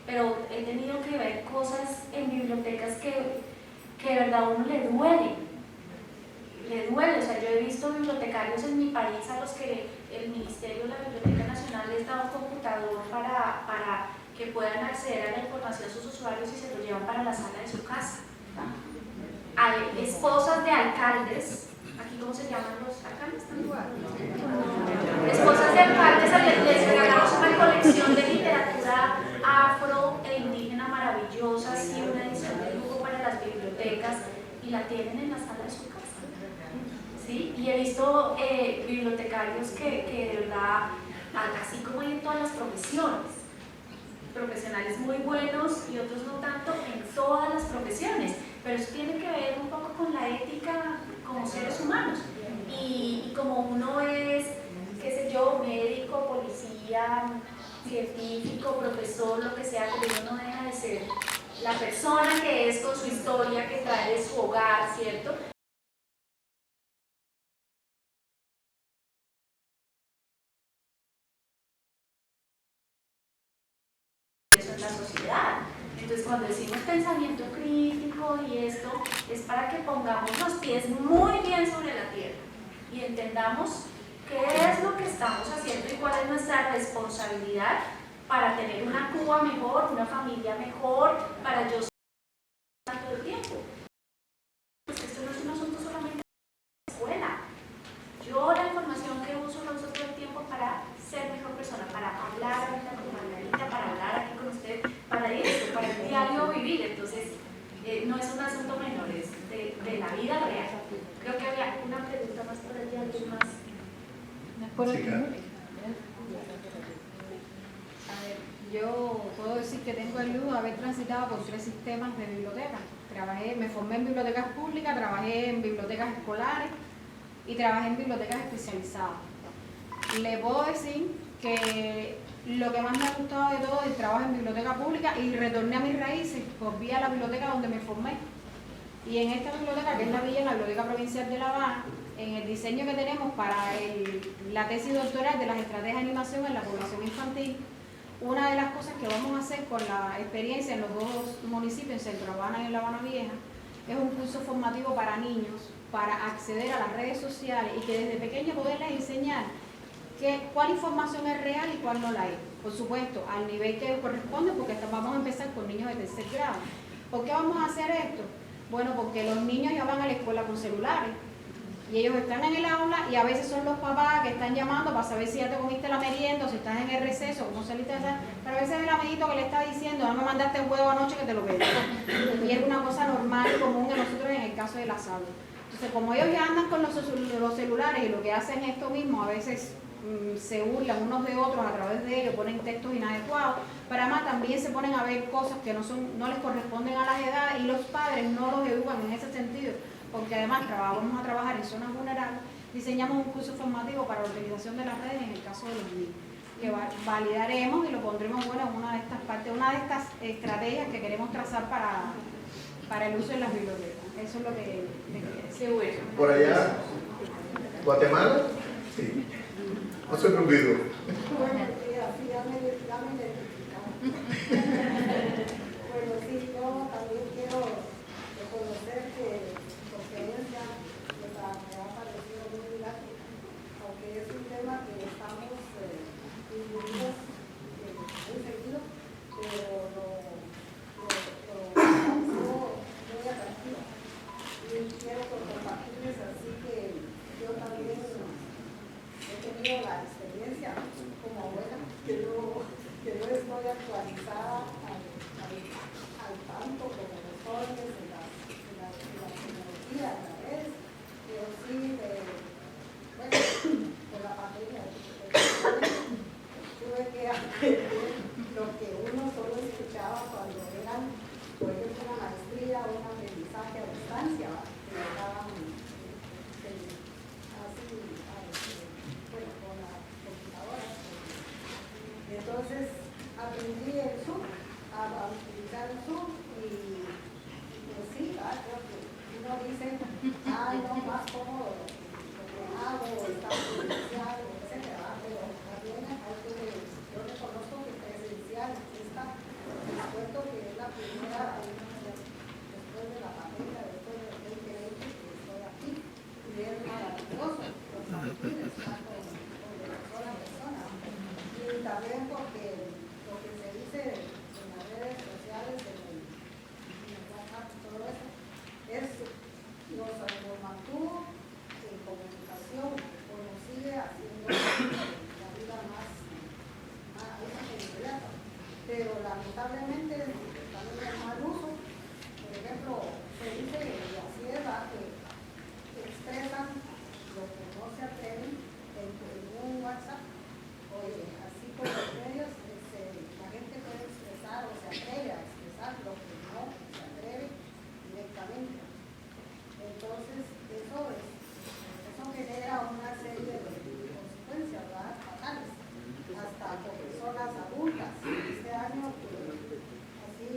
pero he tenido que ver cosas en bibliotecas que de verdad a uno le duele, o sea, yo he visto bibliotecarios en mi país a los que el Ministerio de la Biblioteca Nacional les da un computador para que puedan acceder a la información de sus usuarios y se lo llevan para la sala de su casa. Hay esposas de alcaldes, aquí cómo se llaman los alcaldes, esposas de alcaldes les regalamos una colección de literatura afro e indígena maravillosa, y una edición de lujo para las bibliotecas, y la tienen en la sala de su casa. ¿Sí? Y he visto bibliotecarios que de verdad, así como hay en todas las profesiones, profesionales muy buenos y otros no tanto en todas las profesiones, pero eso tiene que ver un poco con la ética como seres humanos, y como uno es, qué sé yo, médico, policía, científico, profesor, lo que sea, pero uno no deja de ser la persona que es con su historia que trae de su hogar, ¿cierto? sociedad. Entonces, cuando decimos pensamiento crítico y esto, es para que pongamos los pies muy bien sobre la tierra y entendamos qué es lo que estamos haciendo y cuál es nuestra responsabilidad para tener una Cuba mejor, una familia mejor, para yo todo el tiempo. Pues esto no es un asunto solamente de la escuela. Yo la información que uso la uso todo el tiempo para ser mejor persona, para hablar ahorita con Margarita, para hablar aquí con usted, para esto, para el diario vivir. Entonces, no es un asunto menor, es de la vida real. Creo que había una pregunta más por allá, alguien más. Sí, claro. A ver, yo puedo decir que tengo el lujo de haber transitado por 3 sistemas de biblioteca. Me formé en bibliotecas públicas, trabajé en bibliotecas escolares y trabajé en bibliotecas especializadas. Le puedo decir que lo que más me ha gustado de todo es el trabajo en biblioteca pública, y retorné a mis raíces, volví a la biblioteca donde me formé. Y en esta biblioteca, que es la Biblioteca Provincial de La Habana, en el diseño que tenemos para la tesis doctoral de las estrategias de animación en la población infantil, una de las cosas que vamos a hacer con la experiencia en los 2 municipios, en Centro Habana y en La Habana Vieja, es un curso formativo para niños, para acceder a las redes sociales y que desde pequeños poderles enseñar cuál información es real y cuál no la es. Por supuesto, al nivel que corresponde, porque vamos a empezar con niños de 3er grado. ¿Por qué vamos a hacer esto? Bueno, porque los niños ya van a la escuela con celulares y ellos están en el aula y a veces son los papás que están llamando para saber si ya te comiste la merienda o si estás en el receso, cómo saliste de esa. Pero a veces es el amiguito que le está diciendo, no me mandaste el huevo anoche que te lo pedí. Y es una cosa normal y común a nosotros en el caso de la salud. Entonces, como ellos ya andan con los celulares y lo que hacen es esto mismo, a veces se burlan unos de otros a través de ellos, ponen textos inadecuados, pero además también se ponen a ver cosas que no les corresponden a las edades, y los padres no los educan en ese sentido, porque además vamos a trabajar en zonas vulnerables. Diseñamos un curso formativo para la utilización de las redes en el caso de los niños, que validaremos y lo pondremos en una de estas partes, una de estas estrategias que queremos trazar para el uso en las bibliotecas. Eso es lo que quería decir. Por allá, Guatemala, sí. No se me olvidó. Bueno, sí, ya me identificaron. Bueno, sí, yo también quiero reconocer que mi conferencia me ha parecido muy didáctica, aunque es un tema que estamos incluidos muy seguido, pero lo pareció muy atractivo. Y quiero compartirles así que yo también he tenido la experiencia como abuela, que no estoy actualizada al tanto como los jóvenes en la tecnología, en las redes, pero sí con la pandemia tuve que aprender lo que uno solo escuchaba cuando eran, por ejemplo, una maestría o un aprendizaje a distancia, que estaban con la computadora. Entonces aprendí el Zoom, a utilizar el Zoom, y pues sí, creo que uno dice, ay, no, más cómodo lo que hago, está presencial, etcétera, pero también hay que, yo reconozco que presencial está dispuesto que es la primera, después de la pandemia, después del 2020, que estoy aquí, y es maravilloso los amigos, y también porque lo que se dice en las redes sociales, en el WhatsApp, todo eso, nos mantuvo en comunicación, o nos sigue haciendo la vida más inmediata. Pero lamentablemente también el mal uso, por ejemplo, se dice, y así es, que expresan lo que no se atreven en un WhatsApp. Oye, así por los medios, la gente puede expresar o se atreve a expresar lo que no se atreve directamente. Entonces, eso genera una serie de consecuencias, ¿verdad? Fatales, hasta con personas adultas. Este año, así,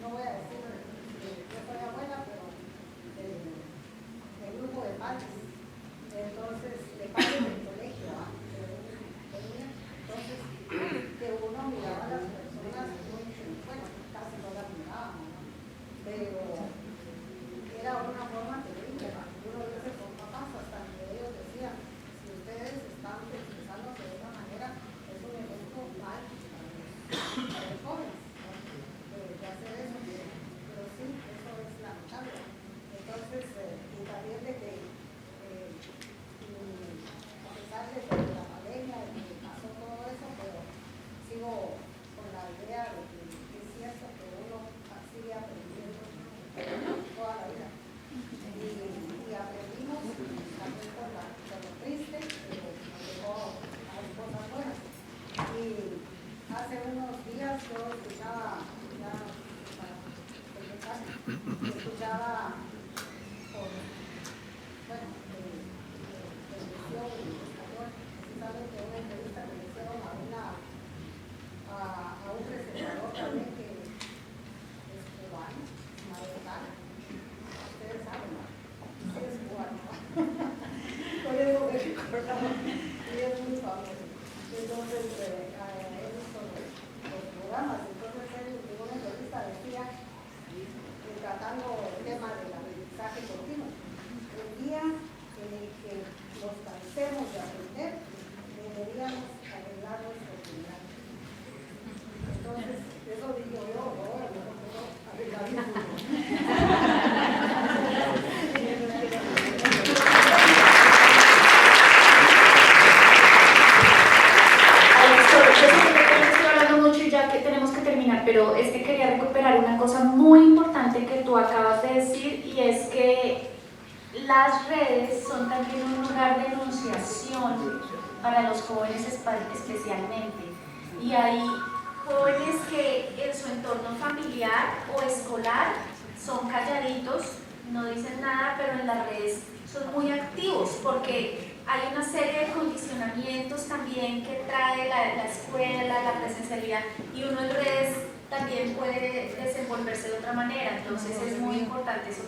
no voy a decir que yo soy abuela, pero el grupo de padres, entonces, de padres del colegio, entonces entonces he visto los programas, entonces él en una entrevista decía, tratando el tema del aprendizaje continuo, el día en el que nos cansemos de aprender, deberíamos arreglar nuestro final. Entonces, eso digo yo, no arreglar mi pero es que quería recuperar una cosa muy importante que tú acabas de decir, y es que las redes son también un lugar de enunciación para los jóvenes especialmente, y hay jóvenes que en su entorno familiar o escolar son calladitos, no dicen nada, pero en las redes son muy activos porque hay una serie de condicionamientos también que trae la escuela, la presencialidad, y uno en redes también puede desenvolverse de otra manera. Entonces es muy importante eso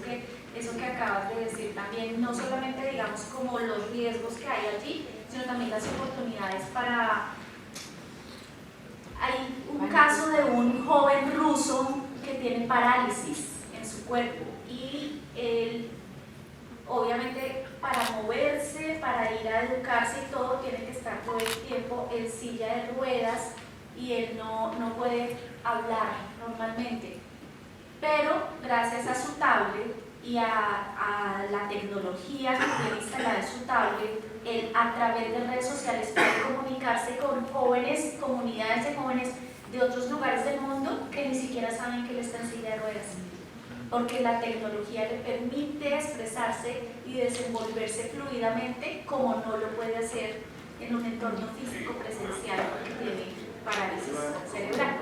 que acabas de decir también, no solamente digamos como los riesgos que hay allí, sino también las oportunidades para... Hay un caso de un joven ruso que tiene parálisis en su cuerpo y él, obviamente, para moverse, para ir a educarse y todo, tiene que estar todo el tiempo en silla de ruedas y él no puede hablar normalmente. Pero gracias a su tablet y a la tecnología que tiene instalada en su tablet, él a través de redes sociales puede comunicarse con jóvenes, comunidades de jóvenes de otros lugares del mundo que ni siquiera saben que él está en silla de ruedas, porque la tecnología le permite expresarse y desenvolverse fluidamente como no lo puede hacer en un entorno físico presencial porque tiene parálisis cerebral.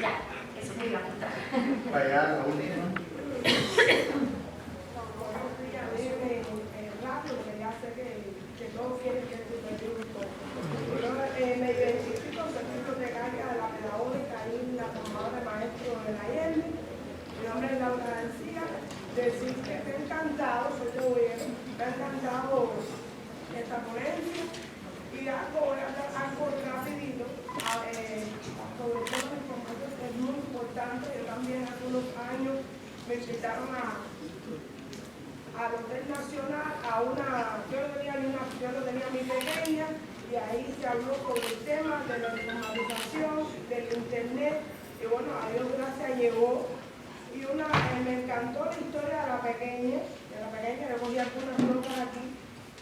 Ya, eso me iba a contar. Vaya, la última. Rápido, que ya sé que todos quieren que se un poco. Me identifico con el secretaria de la pedagógica y la formadora de maestro de la IEM. Mi nombre es Laura García. Decir que estoy encantado, soy de Oviedo, me ha encantado esta ponencia. Y voy a hablar algo rapidito sobre toda la información que es muy importante. Yo también hace unos años me invitaron al Hotel Nacional yo no tenía mi pequeña, y ahí se habló sobre el tema de la informatización, del internet, y bueno, a Dios gracias llegó, y me encantó la historia de la pequeña, yo cogí algunas notas aquí,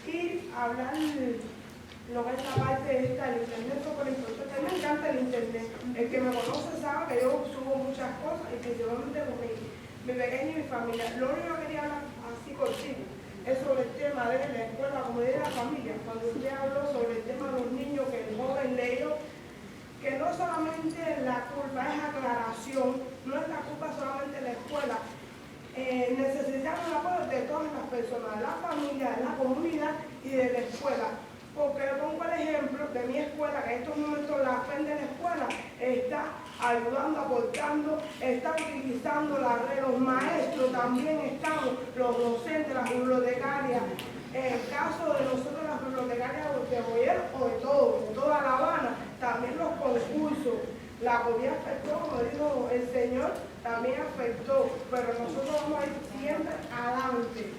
y hablar lo que es la parte de esta del internet súper importante. A mí me encanta el internet, el que me conoce sabe que yo subo muchas cosas, y principalmente con mi pequeña y mi familia. Lo único que quería hablar así contigo es sobre el tema de la escuela, como de la familia. Cuando usted habló sobre el tema de los niños, que el joven leyó, que no solamente la culpa es aclaración, no es la culpa solamente de la escuela. Necesitamos el apoyo de todas las personas, de la familia, de la comunidad y de la escuela. Porque yo pongo el ejemplo de mi escuela, que en estos momentos la FEN de la escuela está ayudando, aportando, está utilizando la red, los maestros también estamos, los docentes, las bibliotecarias. En el caso de nosotros, las bibliotecarias de Boyer o de toda La Habana, también los concursos. La COVID afectó, como dijo el señor, también afectó, pero nosotros vamos a ir siempre adelante.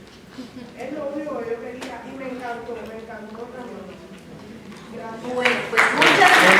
Es lo único que yo quería y me encantó también. Gracias. Bueno, pues muchas gracias.